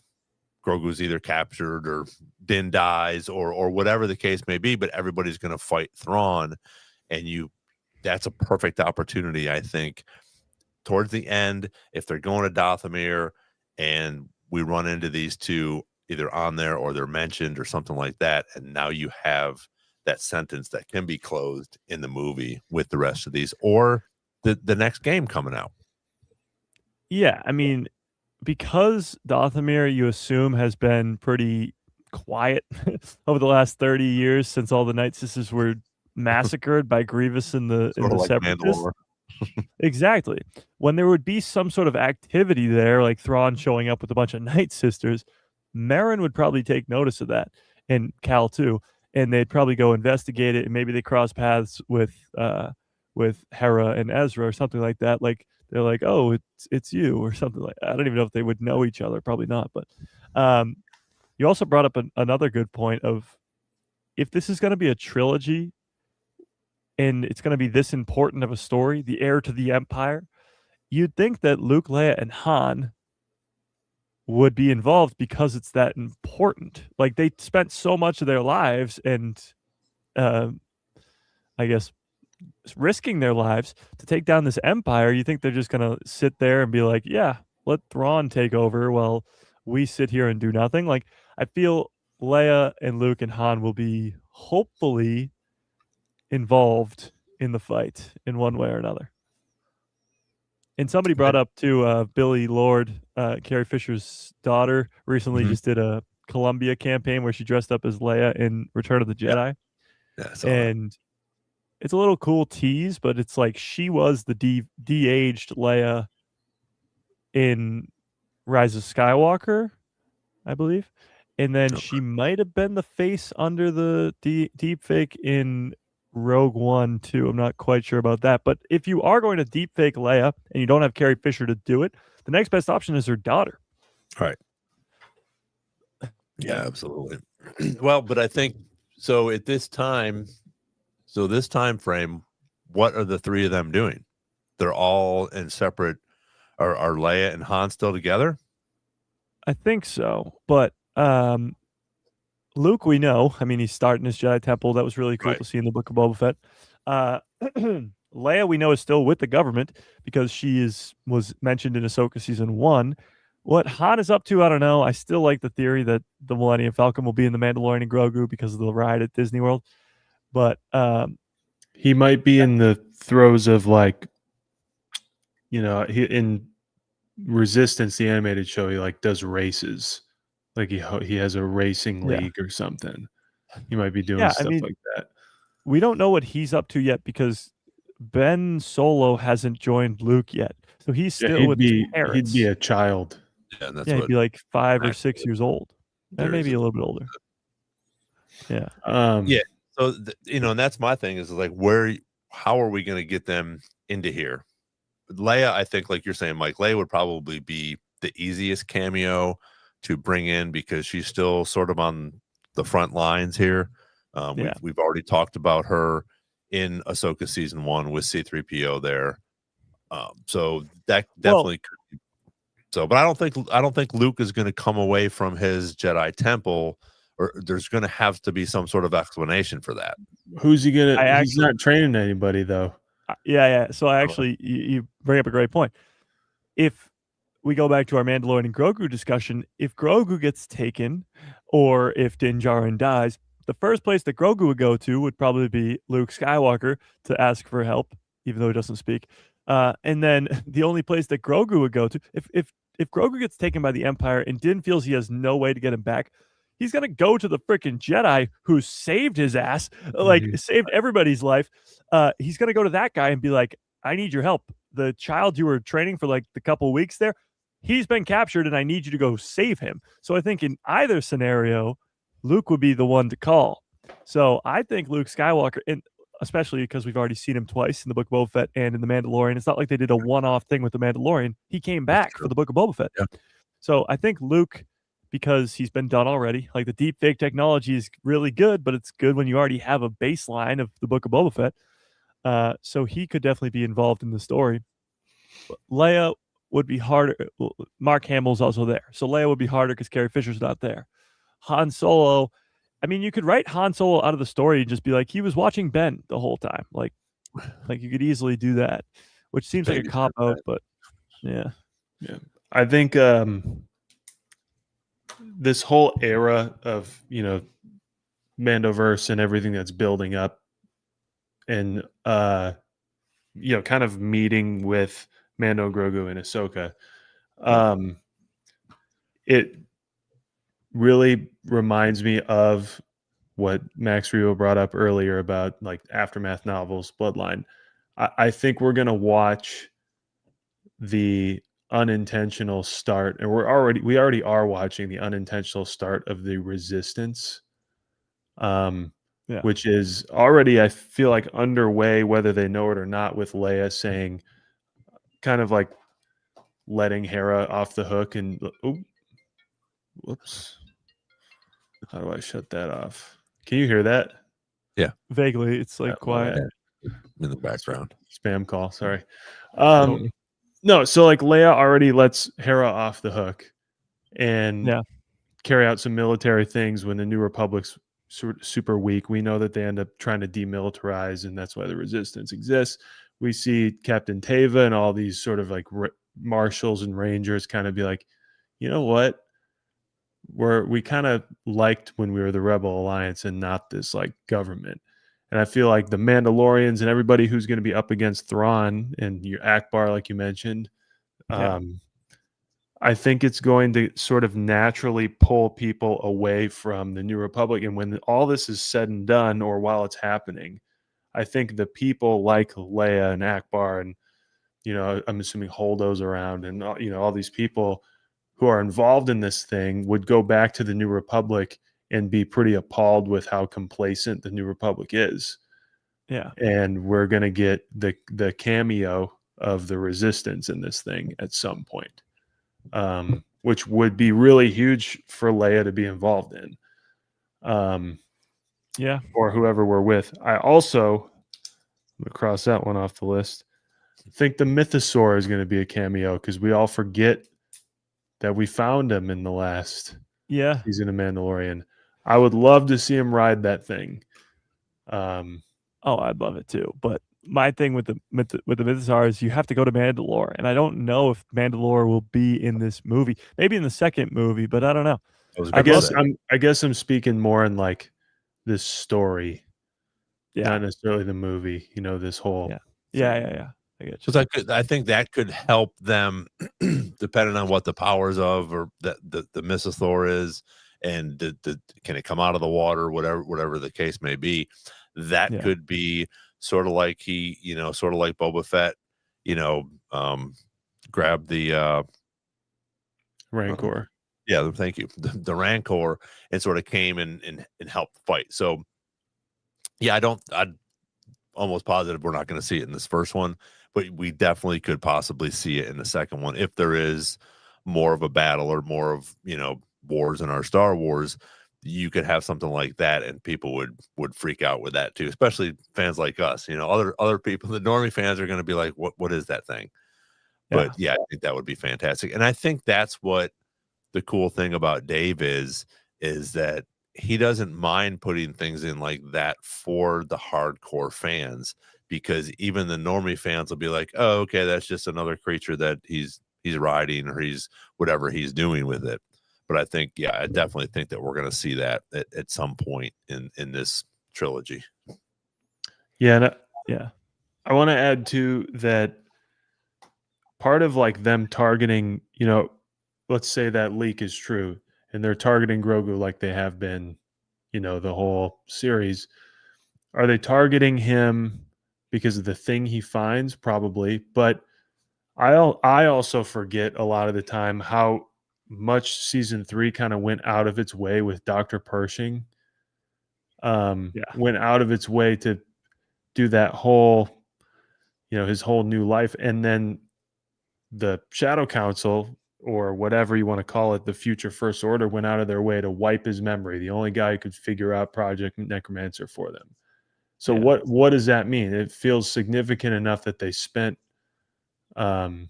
Grogu's either captured or Din dies or whatever the case may be, but everybody's going to fight Thrawn, and that's a perfect opportunity, I think, towards the end, if they're going to Dathomir and we run into these two either on there or they're mentioned or something like that, and now you have that sentence that can be closed in the movie with the rest of these, or the next game coming out. Yeah, I mean, because Dathomir, you assume, has been pretty quiet over the last 30 years since all the Night Sisters were massacred by Grievous and the like Separatists. Mandalore. Exactly. When there would be some sort of activity there, like Thrawn showing up with a bunch of Night Sisters, Merrin would probably take notice of that, and Cal too, and they'd probably go investigate it, and maybe they cross paths with Hera and Ezra or something like that. Like they're like, "Oh, it's you," or something like. I don't even know if they would know each other. Probably not. But you also brought up another good point of if this is going to be a trilogy and it's going to be this important of a story, the heir to the Empire, you'd think that Luke, Leia, and Han would be involved because it's that important. Like they spent so much of their lives and I guess risking their lives to take down this empire. You think they're just gonna sit there and be like, yeah, let Thrawn take over while we sit here and do nothing? Like I feel Leia and Luke and Han will be hopefully involved in the fight in one way or another. And somebody brought up too, Billy Lord, Carrie Fisher's daughter, recently just did a Columbia campaign where she dressed up as Leia in Return of the Jedi. Yeah, and it's a little cool tease, but it's like she was the de-aged Leia in Rise of Skywalker, I believe. And then she might have been the face under the deepfake in Rogue One too. I'm not quite sure about that. But if you are going to deepfake Leia and you don't have Carrie Fisher to do it, the next best option is her daughter. Right. Yeah, absolutely. Well, but I think so at this time, this time frame, what are the three of them doing? They're all in separate. Are Leia and Han still together? I think so. But Luke, we know. I mean, he's starting his Jedi Temple. That was really cool to see in the Book of Boba Fett. Leia, we know, is still with the government because she was mentioned in Ahsoka season 1. What Han is up to, I don't know. I still like the theory that the Millennium Falcon will be in the Mandalorian Grogu because of the ride at Disney World. But he might be in the throes of like, in Resistance, the animated show, he like does races, like he has a racing league or something. He might be doing stuff like that. We don't know what he's up to yet because Ben Solo hasn't joined Luke yet, so he's still with his parents. He'd be a child. Yeah, and that's he'd be like 5 or 6 years old, and maybe a little bit older. Yeah. Yeah. So and that's my thing is like how are we going to get them into here? Leia, I think, like you're saying, Mike, Leia would probably be the easiest cameo to bring in because she's still sort of on the front lines here. We've already talked about her in Ahsoka season 1 with C-3PO there. So that definitely could be. So, but I don't think Luke is going to come away from his Jedi temple, or there's going to have to be some sort of explanation for that. Who's he gonna? He's not training anybody though. Yeah. So you bring up a great point. If we go back to our Mandalorian Grogu discussion, if Grogu gets taken, or if Din Djarin dies, the first place that Grogu would go to would probably be Luke Skywalker to ask for help, even though he doesn't speak. And then the only place that Grogu would go to, if Grogu gets taken by the Empire and Din feels he has no way to get him back, he's gonna go to the freaking Jedi who saved his ass, like saved everybody's life. He's gonna go to that guy and be like, "I need your help. The child you were training for like the couple of weeks there, he's been captured, and I need you to go save him." So I think in either scenario, Luke would be the one to call. So I think Luke Skywalker, and especially because we've already seen him twice in the Book of Boba Fett and in the Mandalorian. It's not like they did a one-off thing with the Mandalorian. He came back for the Book of Boba Fett. Yeah. So I think Luke, because he's been done already, like the deep fake technology is really good, but it's good when you already have a baseline of the Book of Boba Fett. So he could definitely be involved in the story. But Leia would be harder. Mark Hamill's also there. So Leia would be harder because Carrie Fisher's not there. Han Solo, I mean, you could write Han Solo out of the story and just be like, he was watching Ben the whole time. Like you could easily do that, which seems like a cop-out, but yeah. I think this whole era of, Mandoverse and everything that's building up and, kind of meeting with Mando, Grogu, and Ahsoka, really reminds me of what Max Rebo brought up earlier about like Aftermath novels, Bloodline. I think we're gonna watch the unintentional start, and we already are watching the unintentional start of the Resistance, which is already, I feel like, underway, whether they know it or not, with Leia saying, kind of like letting Hera off the hook, and whoops, how do I shut that off? Can you hear that? Yeah, vaguely. It's like quiet in the background. Spam call. Sorry. No, so like Leia already lets Hera off the hook and carry out some military things when the New Republic's super weak. We know that they end up trying to demilitarize, and that's why the Resistance exists. We see Captain Teva and all these sort of like marshals and rangers kind of be like, you know what? We kind of liked when we were the Rebel Alliance and not this like government. And I feel like the Mandalorians and everybody who's going to be up against Thrawn and your Akbar, like you mentioned, I think it's going to sort of naturally pull people away from the New Republic. And when all this is said and done, or while it's happening, I think the people like Leia and Akbar and, I'm assuming Holdo's around and, all these people who are involved in this thing would go back to the New Republic and be pretty appalled with how complacent the New Republic is. Yeah. And we're going to get the cameo of the Resistance in this thing at some point, which would be really huge for Leia to be involved in. Or whoever we're with. I also, I'm going to cross that one off the list, think the Mythosaur is going to be a cameo because we all forget that we found him in the last season of Mandalorian. I would love to see him ride that thing. I'd love it too. But my thing with the Mythosaur is you have to go to Mandalore, and I don't know if Mandalore will be in this movie. Maybe in the second movie, but I don't know. I guess I'm speaking more in like this story, not necessarily the movie. This whole thing. I get you. I think that could help them, depending on what the powers of or the Mythosaur is, and can it come out of the water, whatever the case may be. That could be sort of like sort of like Boba Fett, grab the Rancor. Thank you. The Rancor and sort of came and helped fight. So I'm almost positive we're not going to see it in this first one, but we definitely could possibly see it in the second one if there is more of a battle or more of wars in our Star Wars. You could have something like that, and people would freak out with that too, especially fans like us. Other people, the normie fans, are going to be like, "What is that thing?" But I think that would be fantastic, and I think that's what the cool thing about Dave is that he doesn't mind putting things in like that for the hardcore fans, because even the normie fans will be like, "Oh, okay, that's just another creature that he's riding, or he's whatever he's doing with it." But I think, I definitely think that we're going to see that at some point in this trilogy. Yeah, I want to add to that. Part of like them targeting, let's say that leak is true, and they're targeting Grogu like they have been, the whole series. Are they targeting him because of the thing he finds? Probably, but I also forget a lot of the time how much season 3 kind of went out of its way with Dr. Pershing. Went out of its way to do that whole, his whole new life, and then the Shadow Council, or whatever you want to call it, the future First Order, went out of their way to wipe his memory. The only guy who could figure out Project Necromancer for them. So what does that mean? It feels significant enough that they spent time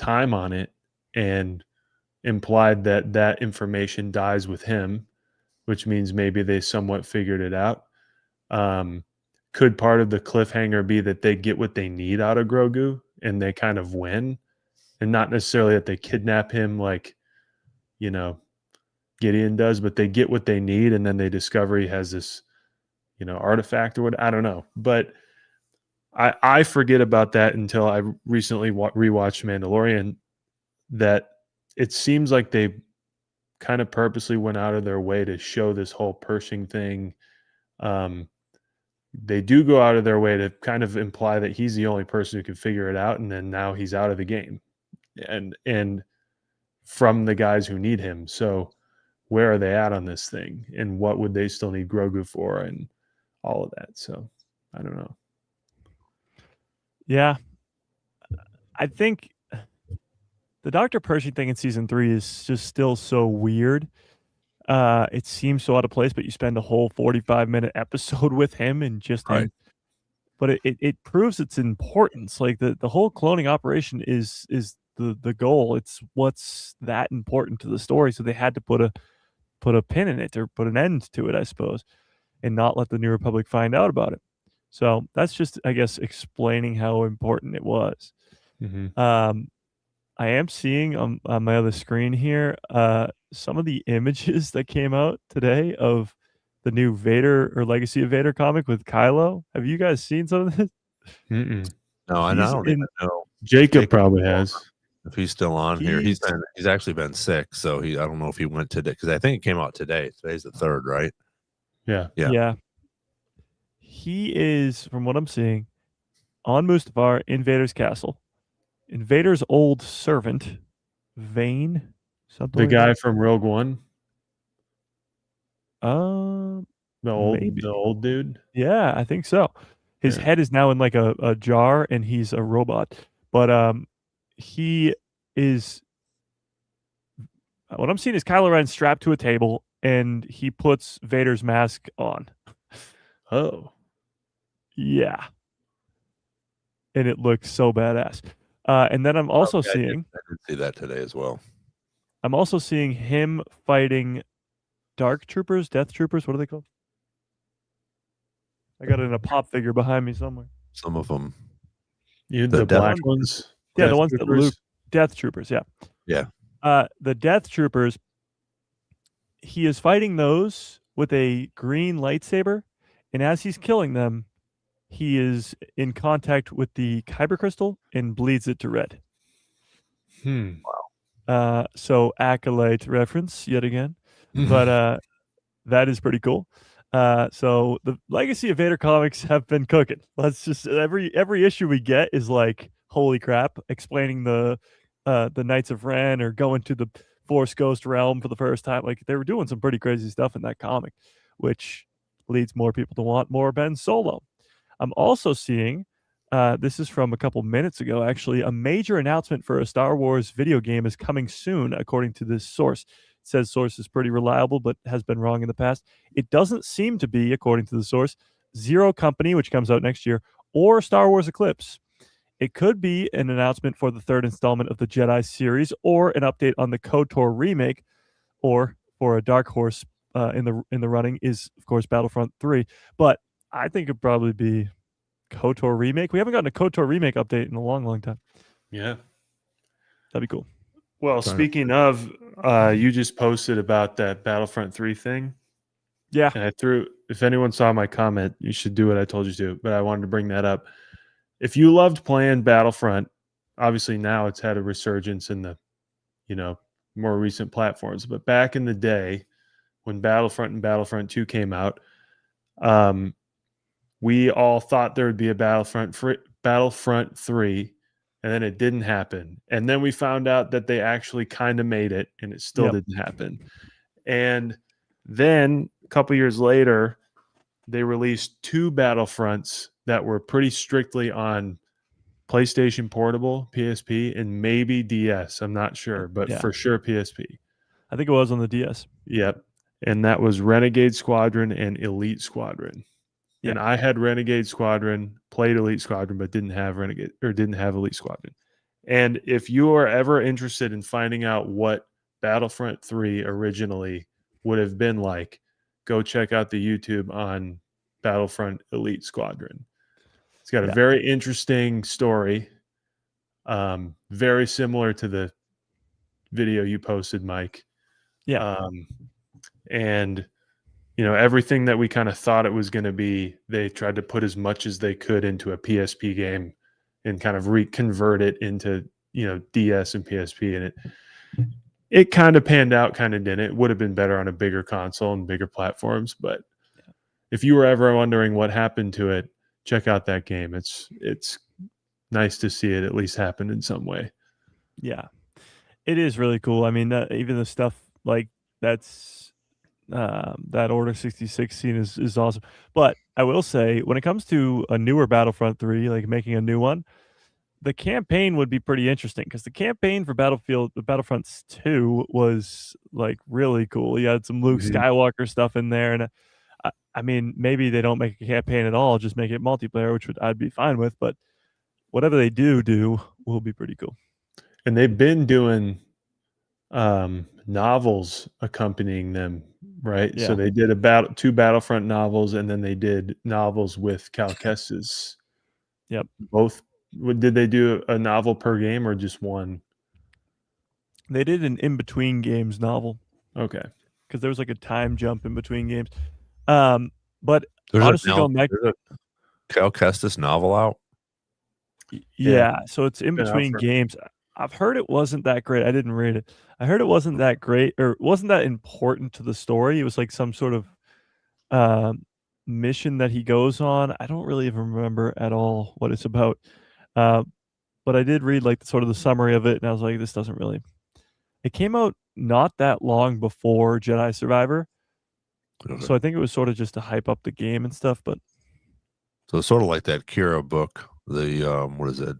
on it and implied that information dies with him, which means maybe they somewhat figured it out. Could part of the cliffhanger be that they get what they need out of Grogu and they kind of win, and not necessarily that they kidnap him like, Gideon does, but they get what they need, and then they discover he has this, artifact or what? I don't know. But I forget about that until I recently rewatched Mandalorian, that it seems like they kind of purposely went out of their way to show this whole Pershing thing. They do go out of their way to kind of imply that he's the only person who can figure it out, and then now he's out of the game, and from the guys who need him. So where are they at on this thing, and what would they still need Grogu for, and all of that? So I don't know. Yeah, I think the Dr. Pershing thing in season 3 is just still so weird. It seems so out of place, but you spend a whole 45-minute episode with him and just him. But it proves its importance. Like the whole cloning operation is the goal. It's what's that important to the story. So they had to put a pin in it or put an end to it, I suppose, and not let the New Republic find out about it. So that's just, I guess, explaining how important it was. I am seeing on my other screen here some of the images that came out today of the new Vader or Legacy of Vader comic with Kylo. Have you guys seen some of this? Mm-mm. No, I don't even know. Jacob probably has. If he's still on here, he's actually been sick, so I don't know if he went today because I think it came out today. Today's the 3rd, right? Yeah. He is, from what I'm seeing, on Mustafar in Vader's castle. In Vader's old servant, Vane, something. The guy from Rogue One. The old dude. Yeah, I think so. His head is now in like a jar, and he's a robot. But he is. What I'm seeing is Kylo Ren strapped to a table, and he puts Vader's mask on. Oh, yeah, and it looks so badass. And then I'm also seeing. I did see that today as well. I'm also seeing him fighting Dark Troopers, Death Troopers. What are they called? I got it in a pop figure behind me somewhere. Some of them. The black ones? Yeah, the ones that Luke. Death Troopers, yeah. Yeah. The Death Troopers, he is fighting those with a green lightsaber, and as he's killing them, he is in contact with the kyber crystal and bleeds it to red. Wow. So Acolyte reference yet again. But that is pretty cool. So the Legacy of Vader comics have been cooking. Let's just every issue we get is like, holy crap, explaining the Knights of Ren or going to the Force Ghost realm for the first time. Like they were doing some pretty crazy stuff in that comic, which leads more people to want more Ben Solo. I'm also seeing, this is from a couple minutes ago, actually, a major announcement for a Star Wars video game is coming soon, according to this source. It says source is pretty reliable, but has been wrong in the past. It doesn't seem to be, according to the source, Zero Company, which comes out next year, or Star Wars Eclipse. It could be an announcement for the 3rd installment of the Jedi series, or an update on the KOTOR remake, or for a dark horse in the running is, of course, Battlefront 3. But I think it'd probably be KOTOR remake. We haven't gotten a KOTOR remake update in a long, long time. Yeah. That'd be cool. Well, speaking of, you just posted about that Battlefront 3 thing. Yeah. And if anyone saw my comment, you should do what I told you to, but I wanted to bring that up. If you loved playing Battlefront, obviously now it's had a resurgence in the, more recent platforms. But back in the day, when Battlefront and Battlefront 2 came out, we all thought there would be a Battlefront 3, and then it didn't happen. And then we found out that they actually kind of made it, and it still didn't happen. And then a couple years later, they released 2 Battlefronts that were pretty strictly on PlayStation Portable, PSP, and maybe DS. I'm not sure, but for sure PSP. I think it was on the DS. Yep. And that was Renegade Squadron and Elite Squadron. Yeah. And I had Renegade Squadron, played Elite Squadron, but didn't have Elite Squadron. And if you are ever interested in finding out what Battlefront 3 originally would have been like, go check out the YouTube on Battlefront Elite Squadron. It's got a very interesting story, very similar to the video you posted, Mike. Yeah. And, everything that we kind of thought it was going to be, they tried to put as much as they could into a PSP game and kind of reconvert it into, DS and PSP. And it kind of panned out, kind of didn't. It would have been better on a bigger console and bigger platforms, but if you were ever wondering what happened to it, check out that game. It's nice to see it at least happen in some way. Yeah. It is really cool. I mean, even the stuff like that's that Order 66 scene is awesome. But I will say, when it comes to a newer Battlefront 3, like making a new one, the campaign would be pretty interesting because the campaign for Battlefront 2 was like really cool. You had some Luke Mhm. Skywalker stuff in there, and I mean, maybe they don't make a campaign at all, just make it multiplayer, which I'd be fine with. But whatever they do will be pretty cool. And they've been doing novels accompanying them, right? So Yeah. they did two Battlefront novels, and then they did novels with Cal Kestis. Yep. Both. Did they do a novel per game or just one? They did an in between games novel. Okay. Because there was like a time jump in between games. But There's honestly, going back, there's a Cal Kestis novel out. yeah, so it's in Been out between for- games. I've heard it wasn't that great. I didn't read it. I heard it wasn't that great or wasn't that important to the story. It was like some sort of mission that he goes on. I don't really even remember at all what it's about. But I did read like sort of the summary of it, and I was like, this doesn't really. It came out not that long before Jedi Survivor, so I think it was sort of just to hype up the game and stuff. But so it's sort of like that Kira book, the what is it,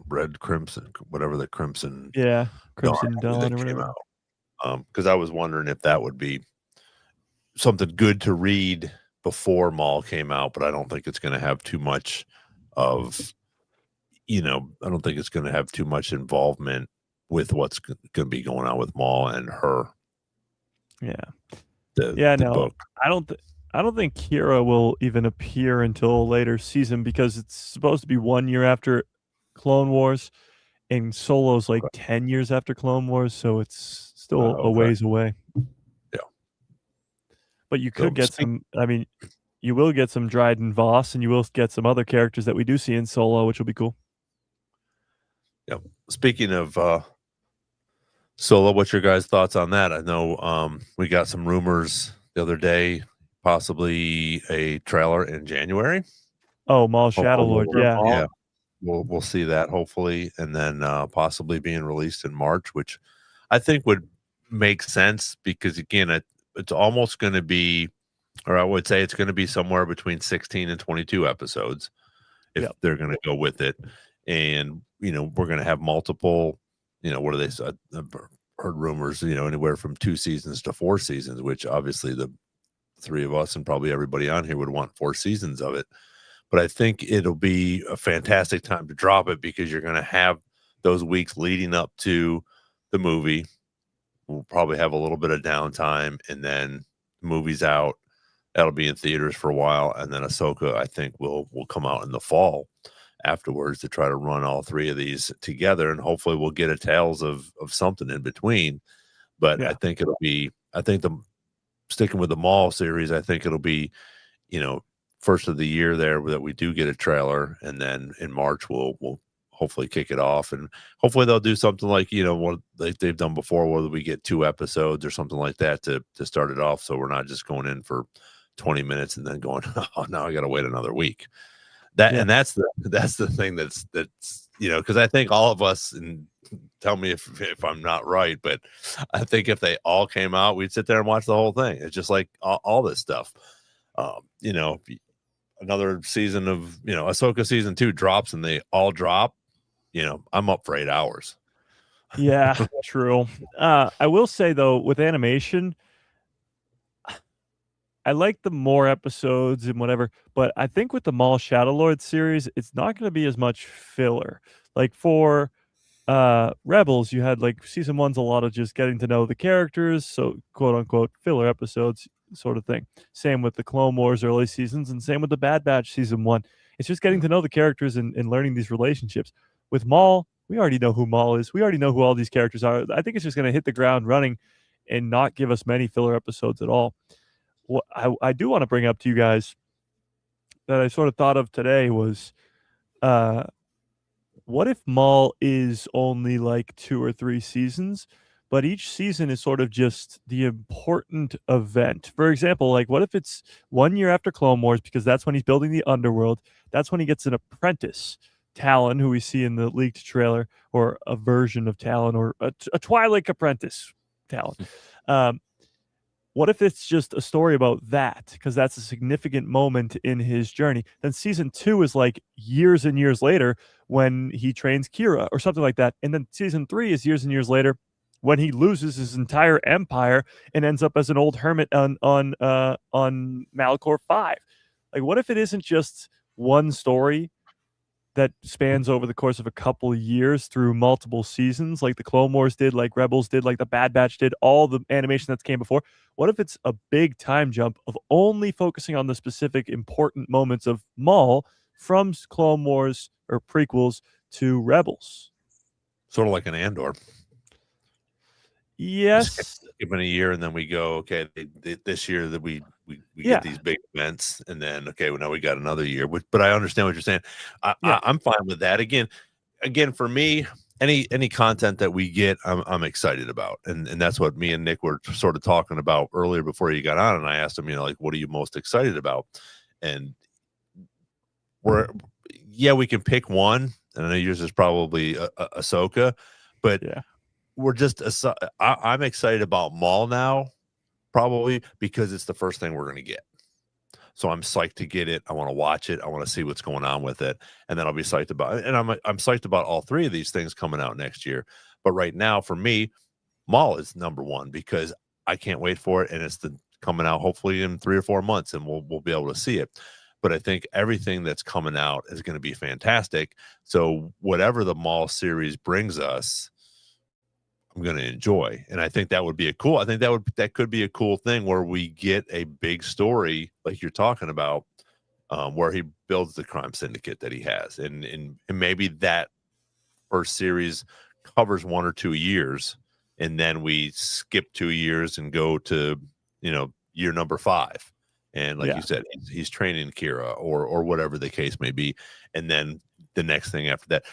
Red Crimson, whatever the Crimson, yeah, Crimson Dawn that or came whatever. out. Because I was wondering if that would be something good to read before Maul came out, but I don't think it's going to have too much of, I don't think it's going to have too much involvement with what's going to be going on with Maul and her. Yeah. The No, book. I don't think Kira will even appear until a later season because it's supposed to be 1 year after Clone Wars, and Solo's like 10 years after Clone Wars, so it's still a ways away. Yeah. But you could get some. I mean, you will get some Dryden Voss, and you will get some other characters that we do see in Solo, which will be cool. Yeah. Speaking of Solo, what's your guys' thoughts on that? I know we got some rumors the other day, possibly a trailer in January. Oh, Maul Shadow Lord, yeah. We'll see that hopefully, and then possibly being released in March, which I think would make sense because again, it's almost going to be, or I would say it's going to be somewhere between 16 and 22 episodes if they're going to go with it, and we're going to have multiple. What are they? I've heard rumors, anywhere from 2 seasons to 4 seasons, which obviously the 3 of us and probably everybody on here would want 4 seasons of it. But I think it'll be a fantastic time to drop it because you're going to have those weeks leading up to the movie. We'll probably have a little bit of downtime, and then the movie's out. That'll be in theaters for a while, and then Ahsoka, I think, will come out in the fall afterwards to try to run all 3 of these together, and hopefully we'll get a tales of something in between. But I think sticking with the Maul series, I think it'll be, first of the year there that we do get a trailer, and then in March we'll hopefully kick it off, and hopefully they'll do something like what they've done before, whether we get 2 episodes or something like that to start it off, so we're not just going in for 20 minutes and then going, oh, now I got to wait another week. And that's the thing that's because I think all of us, and tell me if I'm not right, but I think if they all came out, we'd sit there and watch the whole thing. It's just like all this stuff. Another season of Ahsoka season 2 drops and they all drop, I'm up for 8 hours. Yeah, true. I will say though, with animation, I like the more episodes and whatever, but I think with the Maul Shadow Lord series, it's not going to be as much filler. Like for Rebels, you had like season 1's a lot of just getting to know the characters, so quote unquote filler episodes sort of thing. Same with the Clone Wars early seasons, and same with the Bad Batch season 1. It's just getting to know the characters and learning these relationships. With Maul, we already know who Maul is. We already know who all these characters are. I think it's just going to hit the ground running and not give us many filler episodes at all. What I do want to bring up to you guys that I sort of thought of today was, what if Maul is only like 2 or 3 seasons, but each season is sort of just the important event. For example, like what if it's 1 year after Clone Wars, because that's when he's building the underworld. That's when he gets an apprentice, Talon, who we see in the leaked trailer, or a version of Talon, or a Twilight apprentice Talon. What if it's just a story about that? Because that's a significant moment in his journey. Then season 2 is like years and years later when he trains Kira or something like that. And then season 3 is years and years later when he loses his entire empire and ends up as an old hermit on Malachor 5. Like, what if it isn't just one story that spans over the course of a couple of years through multiple seasons, like the Clone Wars did, like Rebels did, like the Bad Batch did, all the animation that came before? What if it's a big time jump of only focusing on the specific important moments of Maul from Clone Wars or prequels to Rebels? Sort of like an Andor. Yes. Given a year, and then we go, okay, this year that we Yeah. get these big events, and then okay, well now we got another year. But I understand what you're saying. Yeah. I'm fine with that. Again, for me, any content that we get, I'm excited about, and that's what me and Nick were sort of talking about earlier before you got on, and I asked him, like, what are you most excited about? And we can pick one, and I know yours is probably Ahsoka, but Yeah. we're just I'm excited about Maul now, probably because it's the first thing we're going to get. So I'm psyched to get it. I want to watch it. I want to see what's going on with it, and then I'll be psyched about it. And I'm psyched about all three of these things coming out next year. But right now, for me, Maul is number one because I can't wait for it, and it's coming out hopefully in 3 or 4 months, and we'll be able to see it. But I think everything that's coming out is going to be fantastic. So whatever the Maul series brings us, I'm going to enjoy. And I think that would be that could be a cool thing where we get a big story like you're talking about, where he builds the crime syndicate that he has. And maybe that first series covers 1 or 2 years, and then we skip 2 years and go to, year number 5. And like you said, he's training Kira or whatever the case may be. And then the next thing after that,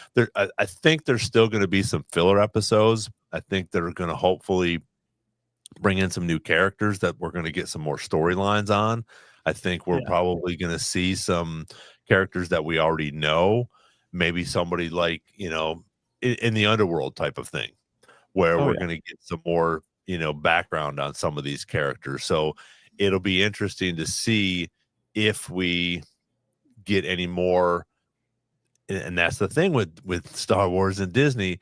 I think there's still going to be some filler episodes. I think they're going to hopefully bring in some new characters that we're going to get some more storylines on. I think we're probably going to see some characters that we already know, maybe somebody like, in the underworld type of thing, where we're going to get some more, background on some of these characters. So it'll be interesting to see if we get any more. And that's the thing with Star Wars and Disney.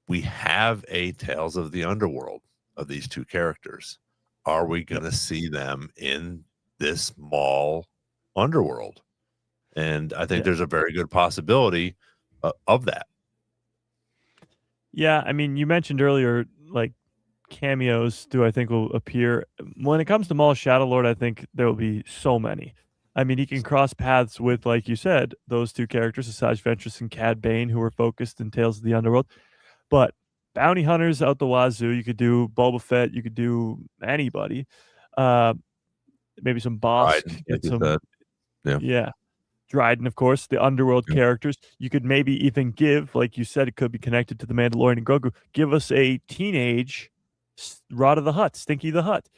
We have a Tales of the Underworld of these two characters. Are we going to see them in this Maul underworld? And I think there's a very good possibility of that. Yeah, I mean, you mentioned earlier, like, cameos I think will appear. When it comes to Maul Shadowlord, I think there will be so many. I mean, he can cross paths with, like you said, those two characters, Asajj Ventress and Cad Bane, who are focused in Tales of the Underworld. But bounty hunters out the wazoo. You could do Boba Fett. You could do anybody. Maybe some Bosk. Get some, yeah. Dryden, of course, the underworld characters. You could maybe even give, like you said, it could be connected to the Mandalorian and Grogu. Give us a teenage Rod of the Hutt, Stinky the Hutt.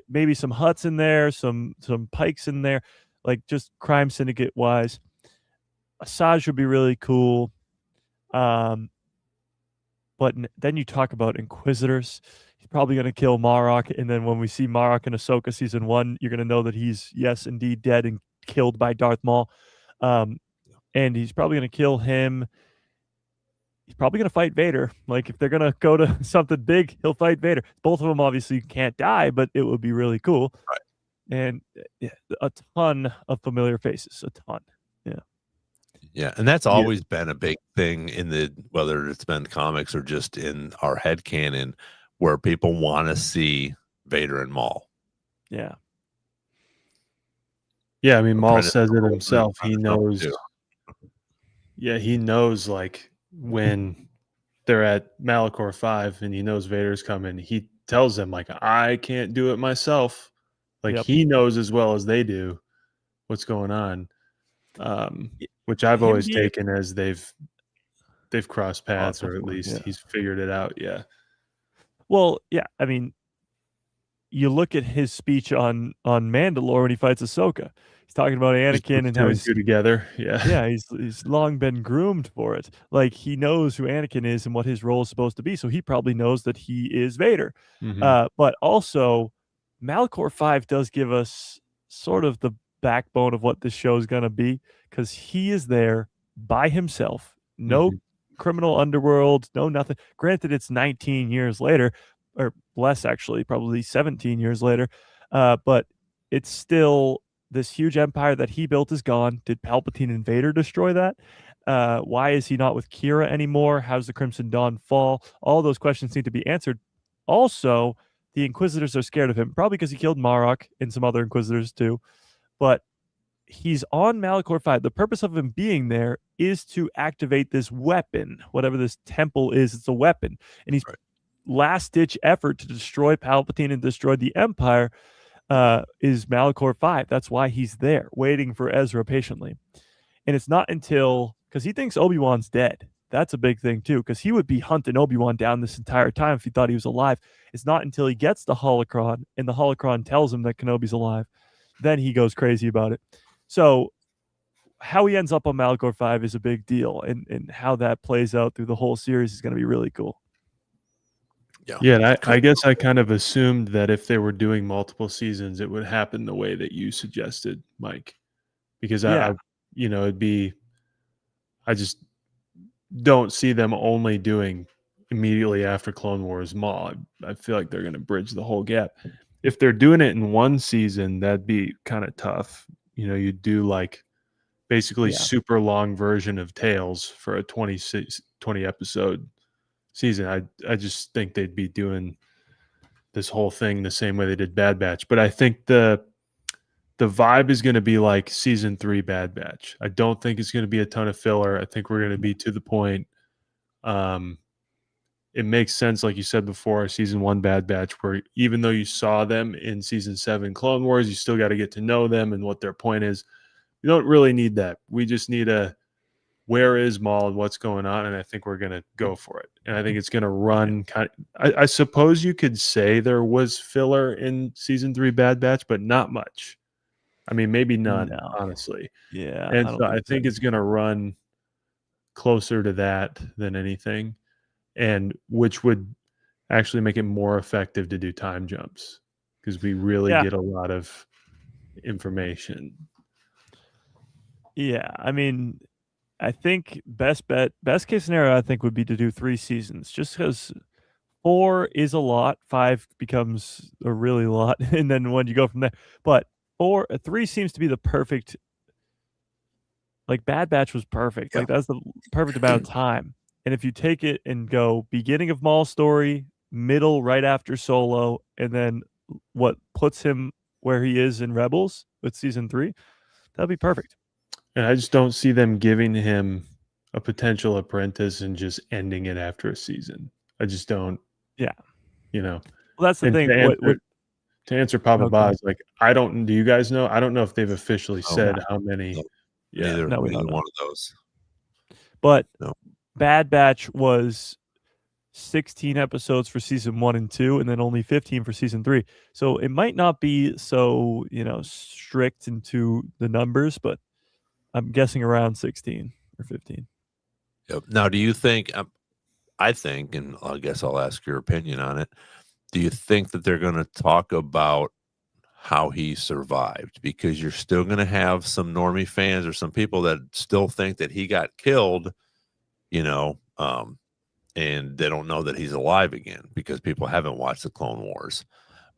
Maybe some Hutts in there, some Pikes in there, like just crime syndicate wise. Asajj would be really cool. But then you talk about Inquisitors. He's probably going to kill Marok, and then when we see Marok in Ahsoka season 1, you're going to know that he's, yes, indeed dead and killed by Darth Maul. And he's probably going to kill him. He's probably going to fight Vader. Like, if they're going to go to something big, he'll fight Vader. Both of them obviously can't die, but it would be really cool. Right. And a ton of familiar faces. A ton. Yeah. Yeah, and that's always been a big thing whether it's been comics or just in our head canon, where people want to see Vader and Maul. Yeah. Yeah, I mean, Maul says it himself. He knows. Yeah, he knows, like, when they're at Malachor 5 and he knows Vader's coming, he tells them, like, I can't do it myself. Like, he knows as well as they do what's going on. Which I've always taken as they've crossed paths, or at least he's figured it out. Yeah. Well, yeah, I mean, you look at his speech on Mandalore when he fights Ahsoka. He's talking about Just Anakin puts and two how and two together. Yeah. yeah, he's long been groomed for it. Like he knows who Anakin is and what his role is supposed to be, so he probably knows that he is Vader. Hmm. But also, Malachor 5 does give us sort of the backbone of what this show is gonna be, because he is there by himself, no Hmm. criminal underworld, no nothing. Granted, it's 19 years later, or less actually, probably 17 years later, but it's still this huge empire that he built is gone. Did Palpatine and Vader destroy that? Why is he not with Kira anymore? How's the Crimson Dawn fall? All those questions need to be answered. Also, the Inquisitors are scared of him, probably because he killed Marok and some other Inquisitors too. But he's on Malachor 5. The purpose of him being there is to activate this weapon, whatever this temple is. It's a weapon, and he's Right. last ditch effort to destroy Palpatine and destroy the Empire is Malachor 5. That's why he's there, waiting for Ezra patiently. And it's not until, because he thinks Obi-Wan's dead. That's a big thing too, because he would be hunting Obi-Wan down this entire time if he thought he was alive. It's not until he gets the holocron and the holocron tells him that Kenobi's alive, then he goes crazy about it. So how he ends up on Malachor 5 is a big deal, and how that plays out through the whole series is going to be really cool. Yeah, and I guess I kind of assumed that if they were doing multiple seasons, it would happen the way that you suggested, Mike. Because Yeah. it'd be, I just don't see them only doing immediately after Clone Wars Maul. I feel like they're going to bridge the whole gap. If they're doing it in one season, that'd be kind of tough. You do like basically Yeah. super long version of Tales for a 20 episode season. I just think they'd be doing this whole thing the same way they did Bad Batch. But I think the vibe is going to be like season 3 Bad Batch. I don't think it's going to be a ton of filler. I think we're going to be to the point. It makes sense, like you said before, season 1 Bad Batch, where even though you saw them in season 7 Clone Wars, you still got to get to know them and what their point is. We don't really need that. We just need a where is Maul and what's going on, and I think we're going to go for it. And I think it's going to run kind of, I suppose you could say there was filler in season 3 Bad Batch, but not much. I mean, maybe none, No. honestly. Yeah. And I don't so I think think so. it's going to run closer to that than anything, and which would actually make it more effective to do time jumps because we really Yeah. get a lot of information. Yeah. I mean, I think best case scenario, I think would be to do 3 seasons, just because 4 is a lot, 5 becomes a really lot, and then when you go from there. But 3 seems to be the perfect. Like Bad Batch was perfect. Yeah. Like that's the perfect amount of time. And if you take it and go beginning of Maul's story, middle right after Solo, and then what puts him where he is in Rebels with season 3, that'd be perfect. And I just don't see them giving him a potential apprentice and just ending it after a season. I just don't. Yeah. Well, that's the and thing. to answer Papa No, go ahead. Boz, like I don't. Do you guys know? I don't know if they've officially Oh, said how many. no. Yeah. Neither No, we don't know. one of those. But No. Bad Batch was 16 episodes for season 1 and 2, and then only 15 for season 3. So it might not be so, strict into the numbers, but I'm guessing around 16 or 15. Yep. Now, do you think? I think, and I guess I'll ask your opinion on it. Do you think that they're going to talk about how he survived? Because you're still going to have some normie fans or some people that still think that he got killed, and they don't know that he's alive again because people haven't watched the Clone Wars.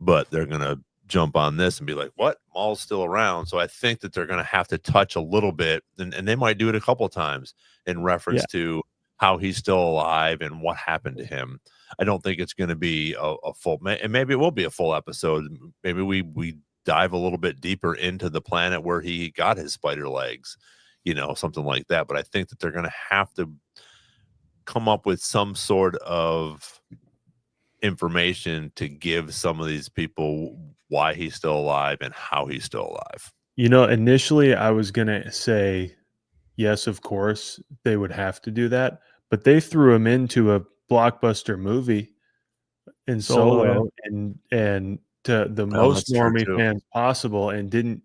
But they're going to jump on this and be like, what? Maul's still around. So I think that they're going to have to touch a little bit, and they might do it a couple of times in reference to how he's still alive and what happened to him. I don't think it's going to be a full, and maybe it will be a full episode. Maybe we dive a little bit deeper into the planet where he got his spider legs, something like that. But I think that they're going to have to come up with some sort of information to give some of these people why he's still alive and how he's still alive. Initially I was gonna say yes, of course they would have to do that, but they threw him into a blockbuster movie in Solo, Solo and to the Oh, most that's true normie too. fans possible, and didn't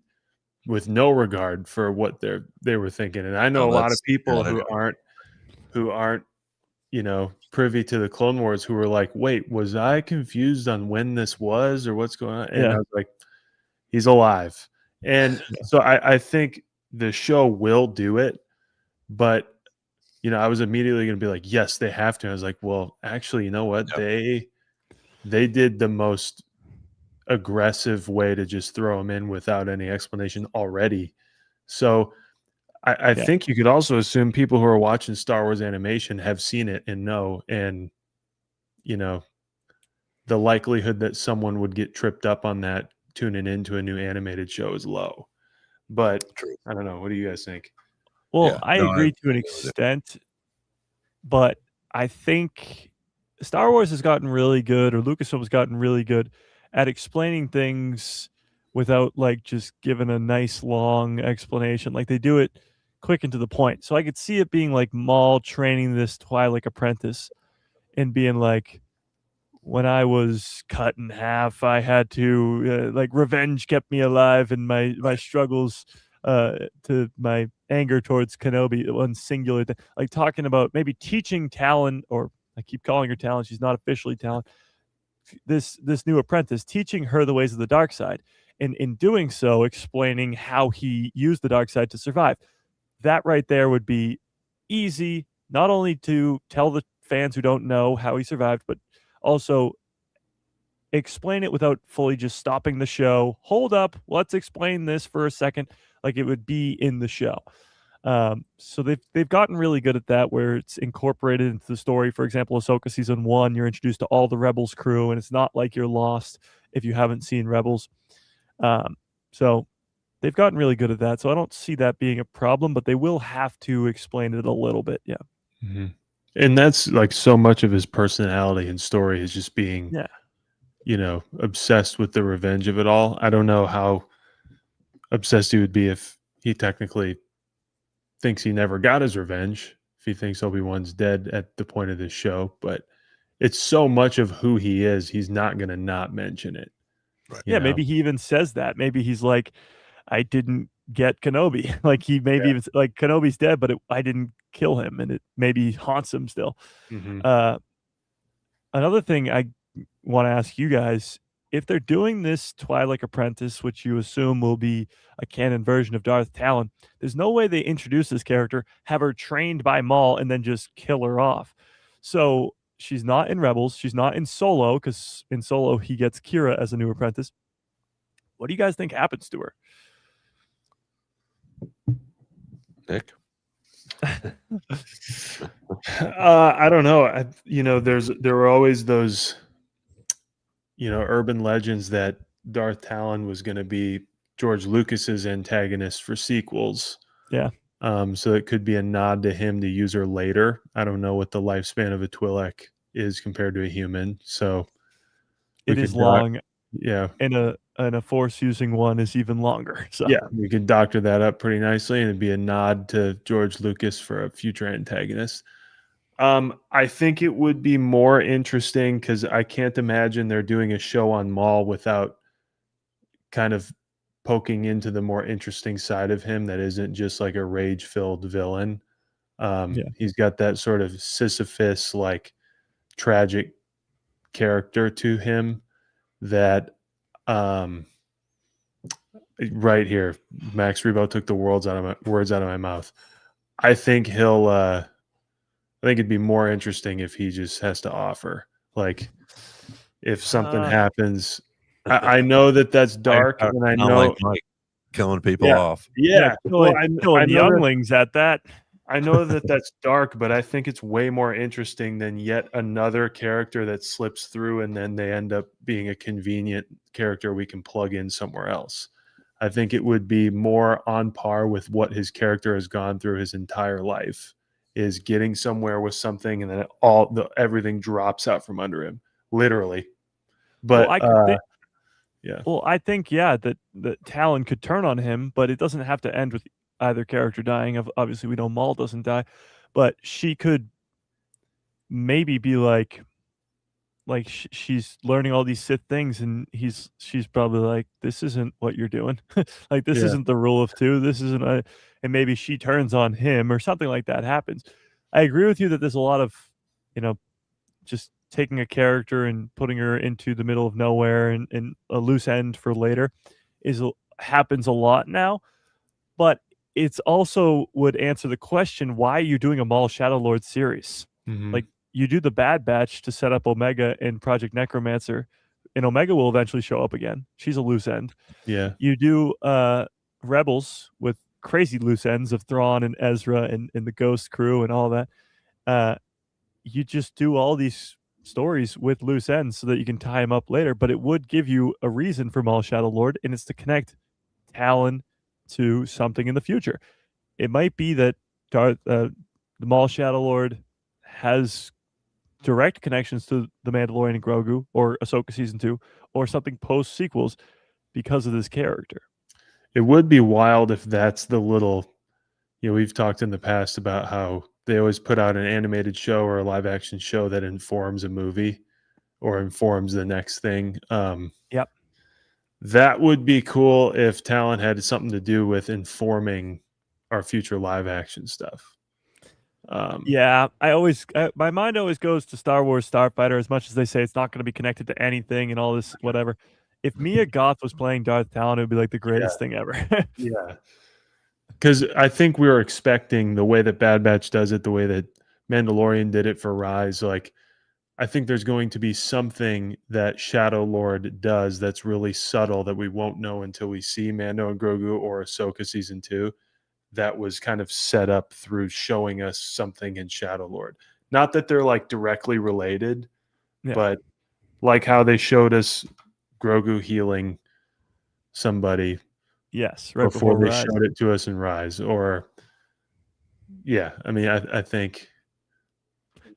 with no regard for what they were thinking. And I know Oh, a lot of that's people yeah, I know. who aren't, privy to the Clone Wars, who were like, "Wait, was I confused on when this was or what's going on?" And yeah, I was like, "He's alive." And so I think the show will do it, but I was immediately going to be like, "Yes, they have to." I was like, "Well, actually, you know what? Yep. They did the most aggressive way to just throw him in without any explanation already." So I yeah, think you could also assume people who are watching Star Wars animation have seen it and know, and you know, the likelihood that someone would get tripped up on that tuning into a new animated show is low. But True. I don't know. What do you guys think? well, Yeah. I No, I agree to an agree with it. extent, but I think Star Wars has gotten really good, or Lucasfilm has gotten really good at explaining things without, like, just giving a nice long explanation. Like, they do it quick and to the point. So I could see it being like Maul training this Twi'lek apprentice and being like, when I was cut in half, I had to like revenge kept me alive, and my Right. struggles to my anger towards Kenobi, one singular thing. Like talking about maybe teaching Talon, or I keep calling her Talon, she's not officially Talon. This new apprentice, teaching her the ways of the dark side, and in doing so, explaining how he used the dark side to survive. That right there would be easy, not only to tell the fans who don't know how he survived, but also explain it without fully just stopping the show. Hold up, let's explain this for a second, like it would be in the show. So they've gotten really good at that, where it's incorporated into the story. For example, Ahsoka season 1, you're introduced to all the Rebels crew, and it's not like you're lost if you haven't seen Rebels. So they've gotten really good at that. So I don't see that being a problem, but they will have to explain it a little bit. Yeah. Mhm. And that's like so much of his personality and story is just being, Yeah. obsessed with the revenge of it all. I don't know how obsessed he would be if he technically thinks he never got his revenge, if he thinks Obi-Wan's dead at the point of this show, but it's so much of who he is, he's not going to not mention it, Right. you Yeah. know? Maybe he even says that. Maybe he's like, I didn't get Kenobi. Like he maybe Yeah. even like Kenobi's dead, but I didn't kill him, and it maybe haunts him still. Mhm. Uh, Another thing I want to ask you guys, if they're doing this Twilight Apprentice, which you assume will be a canon version of Darth Talon, there's no way they introduce this character, have her trained by Maul, and then just kill her off. So she's not in Rebels. She's not in Solo, because in Solo he gets Kira as a new apprentice. What do you guys think happens to her? Nick. I don't know. There were always those, urban legends that Darth Talon was going to be George Lucas's antagonist for sequels. Yeah, So it could be a nod to him to use her later. I don't know what the lifespan of a Twi'lek is compared to a human, so we it is could, long, yeah, and a Force using one is even longer. So yeah, we could doctor that up pretty nicely, and it'd be a nod to George Lucas for a future antagonist. I think it would be more interesting because I can't imagine they're doing a show on Maul without kind of poking into the more interesting side of him that isn't just like a rage-filled villain. yeah, He's got that sort of Sisyphus, like tragic character to him that, um, right here, Max Rebo took the words out of my mouth. I think I think it'd be more interesting if he just has to offer. Like, if something uh, happens, I know that that's dark, and I Sound like know, Mike killing people yeah, off. yeah, yeah. Well, I killing know that younglings at that. I know that that's dark, but I think it's way more interesting than yet another character that slips through and then they end up being a convenient character we can plug in somewhere else. I think it would be more on par with what his character has gone through his entire life, is getting somewhere with something and then everything drops out from under him, literally. Well, But I could think. yeah. Well, I think, yeah, that Talon could turn on him, but it doesn't have to end with either character dying. Obviously, we know Maul doesn't die, but she could maybe be like like she's learning all these Sith things, and she's probably like, this isn't what you're doing. Like this Yeah. isn't the rule of two. This isn't a, and maybe she turns on him or something like that happens. I agree with you that there's a lot of, just taking a character and putting her into the middle of nowhere and a loose end for later happens a lot now. But it's also would answer the question, why are you doing a Maul Shadow Lord series? Mhm. Like, you do the Bad Batch to set up Omega and Project Necromancer, and Omega will eventually show up again. She's a loose end. Yeah. You do Rebels with crazy loose ends of Thrawn and Ezra and the Ghost crew and all that. You just do all these stories with loose ends so that you can tie them up later, but it would give you a reason for Maul Shadow Lord, and it's to connect Talon to something in the future. It might be that the Maul Shadow Lord has direct connections to the Mandalorian and Grogu or Ahsoka season 2 or something post sequels because of this character. It would be wild if that's the little, we've talked in the past about how they always put out an animated show or a live action show that informs a movie or informs the next thing. Yep. That would be cool if Talon had something to do with informing our future live action stuff. Yeah, my mind always goes to Star Wars Starfighter, as much as they say it's not going to be connected to anything and all this whatever. If Mia Goth was playing Darth Talon, it would be like the greatest thing ever. Yeah. Because I think we were expecting the way that Bad Batch does it, the way that Mandalorian did it for Rise. Like, I think there's going to be something that Shadow Lord does that's really subtle that we won't know until we see Mando and Grogu or Ahsoka season 2. That was kind of set up through showing us something in Shadow Lord. Not that they're like directly related, but like how they showed us Grogu healing somebody. Yes, right before they Rise. showed it to us in Rise. Or, I mean, I think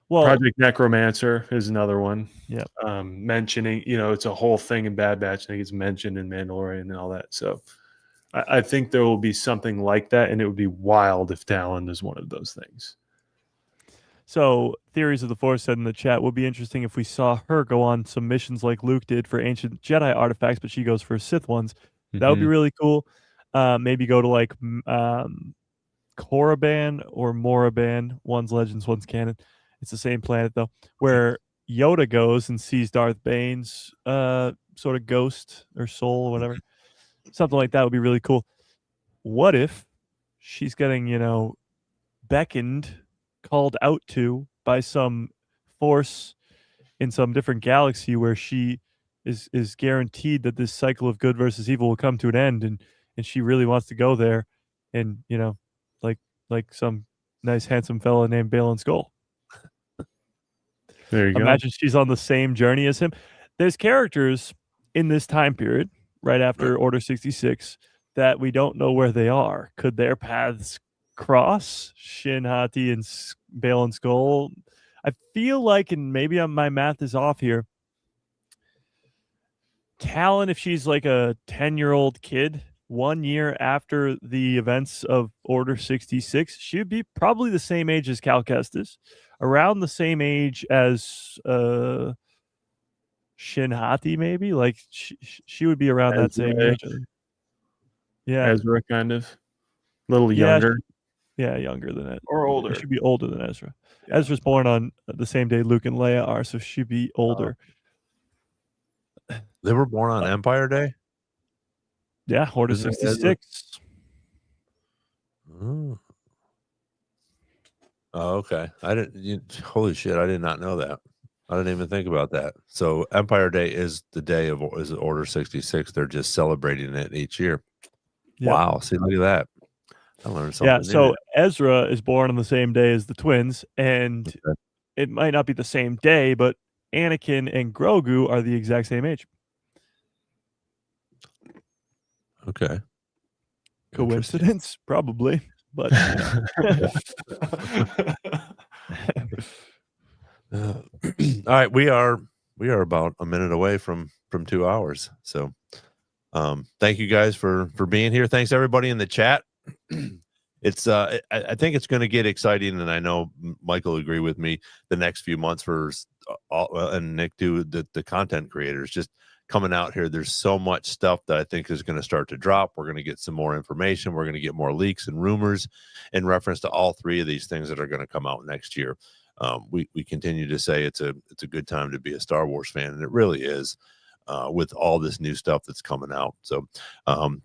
Project Necromancer is another one. Yeah. Mentioning, it's a whole thing in Bad Batch. I think it's mentioned in Mandalorian and all that. So I think there will be something like that, and it would be wild if Talon is one of those things. So, Theories of the Force said in the chat, would be interesting if we saw her go on some missions like Luke did for ancient Jedi artifacts, but she goes for Sith ones. That would be really cool. Maybe go to like Korriban or Moraban. One's Legends, one's canon. It's the same planet though, where Yoda goes and sees Darth Bane's sort of ghost or soul or whatever. Something like that would be really cool. What if she's getting, beckoned, called out to by some force in some different galaxy where she is guaranteed that this cycle of good versus evil will come to an end, and she really wants to go there, and like some nice handsome fella named Balin Skull. There you go. Imagine she's on the same journey as him. There's characters in this time period right after Order 66 that we don't know where they are. Could their paths cross? Shin Hati and Balin Skull. I feel like, and maybe my math is off here, Talon, if she's like a 10-year-old kid, 1 year after the events of Order 66, she'd be probably the same age as Cal Kestis, around the same age as Shin Hati, maybe. Like she would be around that same age. Yeah, Ezra kind of a little younger. Yeah, younger than it. Or older. She should be older than Ezra. Yeah. Ezra's born on the same day Luke and Leia are, so she'd be older. They were born on Empire Day? Yeah, Order 66. Oh, okay. Holy shit, I did not know that. I didn't even think about that. So Empire Day is the day of Order 66. They're just celebrating it each year. Yep. Wow. See, look at that. I learned something. Yeah, so Ezra is born on the same day as the twins, and it might not be the same day, but Anakin and Grogu are the exact same age. Okay. Coincidence? Probably, but all right, we are about a minute away from 2 hours. So thank you guys for being here. Thanks everybody in the chat. it's I think it's going to get exciting, and I know Michael will agree with me. The next few months for and Nick too, the content creators just coming out here. There's so much stuff that I think is going to start to drop. We're going to get some more information. We're going to get more leaks and rumors in reference to all three of these things that are going to come out next year. We continue to say it's a good time to be a Star Wars fan, and it really is, with all this new stuff that's coming out. So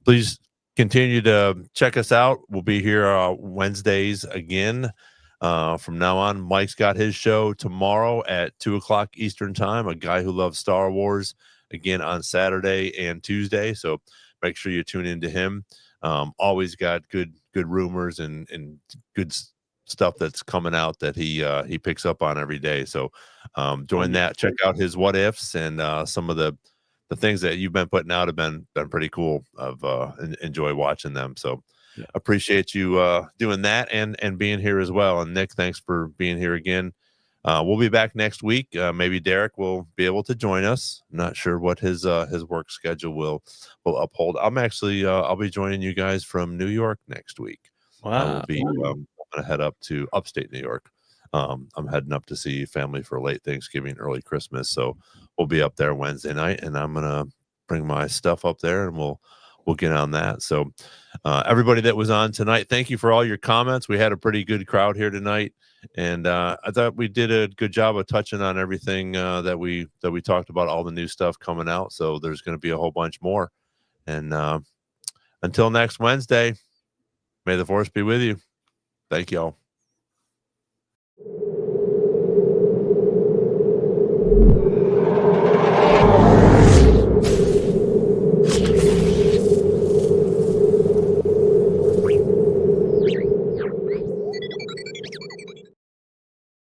please continue to check us out. We'll be here Wednesdays again. From now on, Mike's got his show tomorrow at 2:00 Eastern time. A Guy Who Loves Star Wars, again on Saturday and Tuesday. So make sure you tune into him. Always got good rumors and good stuff that's coming out that he picks up on every day. So join that. Check out his what ifs, and some of the things that you've been putting out have been pretty cool. Enjoy watching them. So appreciate you doing that and being here as well. And Nick, thanks for being here again. We'll be back next week. Maybe Derek will be able to join us. I'm not sure what his work schedule will uphold. I'll be joining you guys from New York next week. Wow. I will be going to head up to upstate New York. I'm heading up to see family for late Thanksgiving, early Christmas. So we'll be up there Wednesday night, and I'm gonna bring my stuff up there, and we'll get on that. So everybody that was on tonight, thank you for all your comments. We had a pretty good crowd here tonight, and I thought we did a good job of touching on everything that we talked about, all the new stuff coming out. So there's going to be a whole bunch more. And until next Wednesday, may the force be with you. Thank y'all.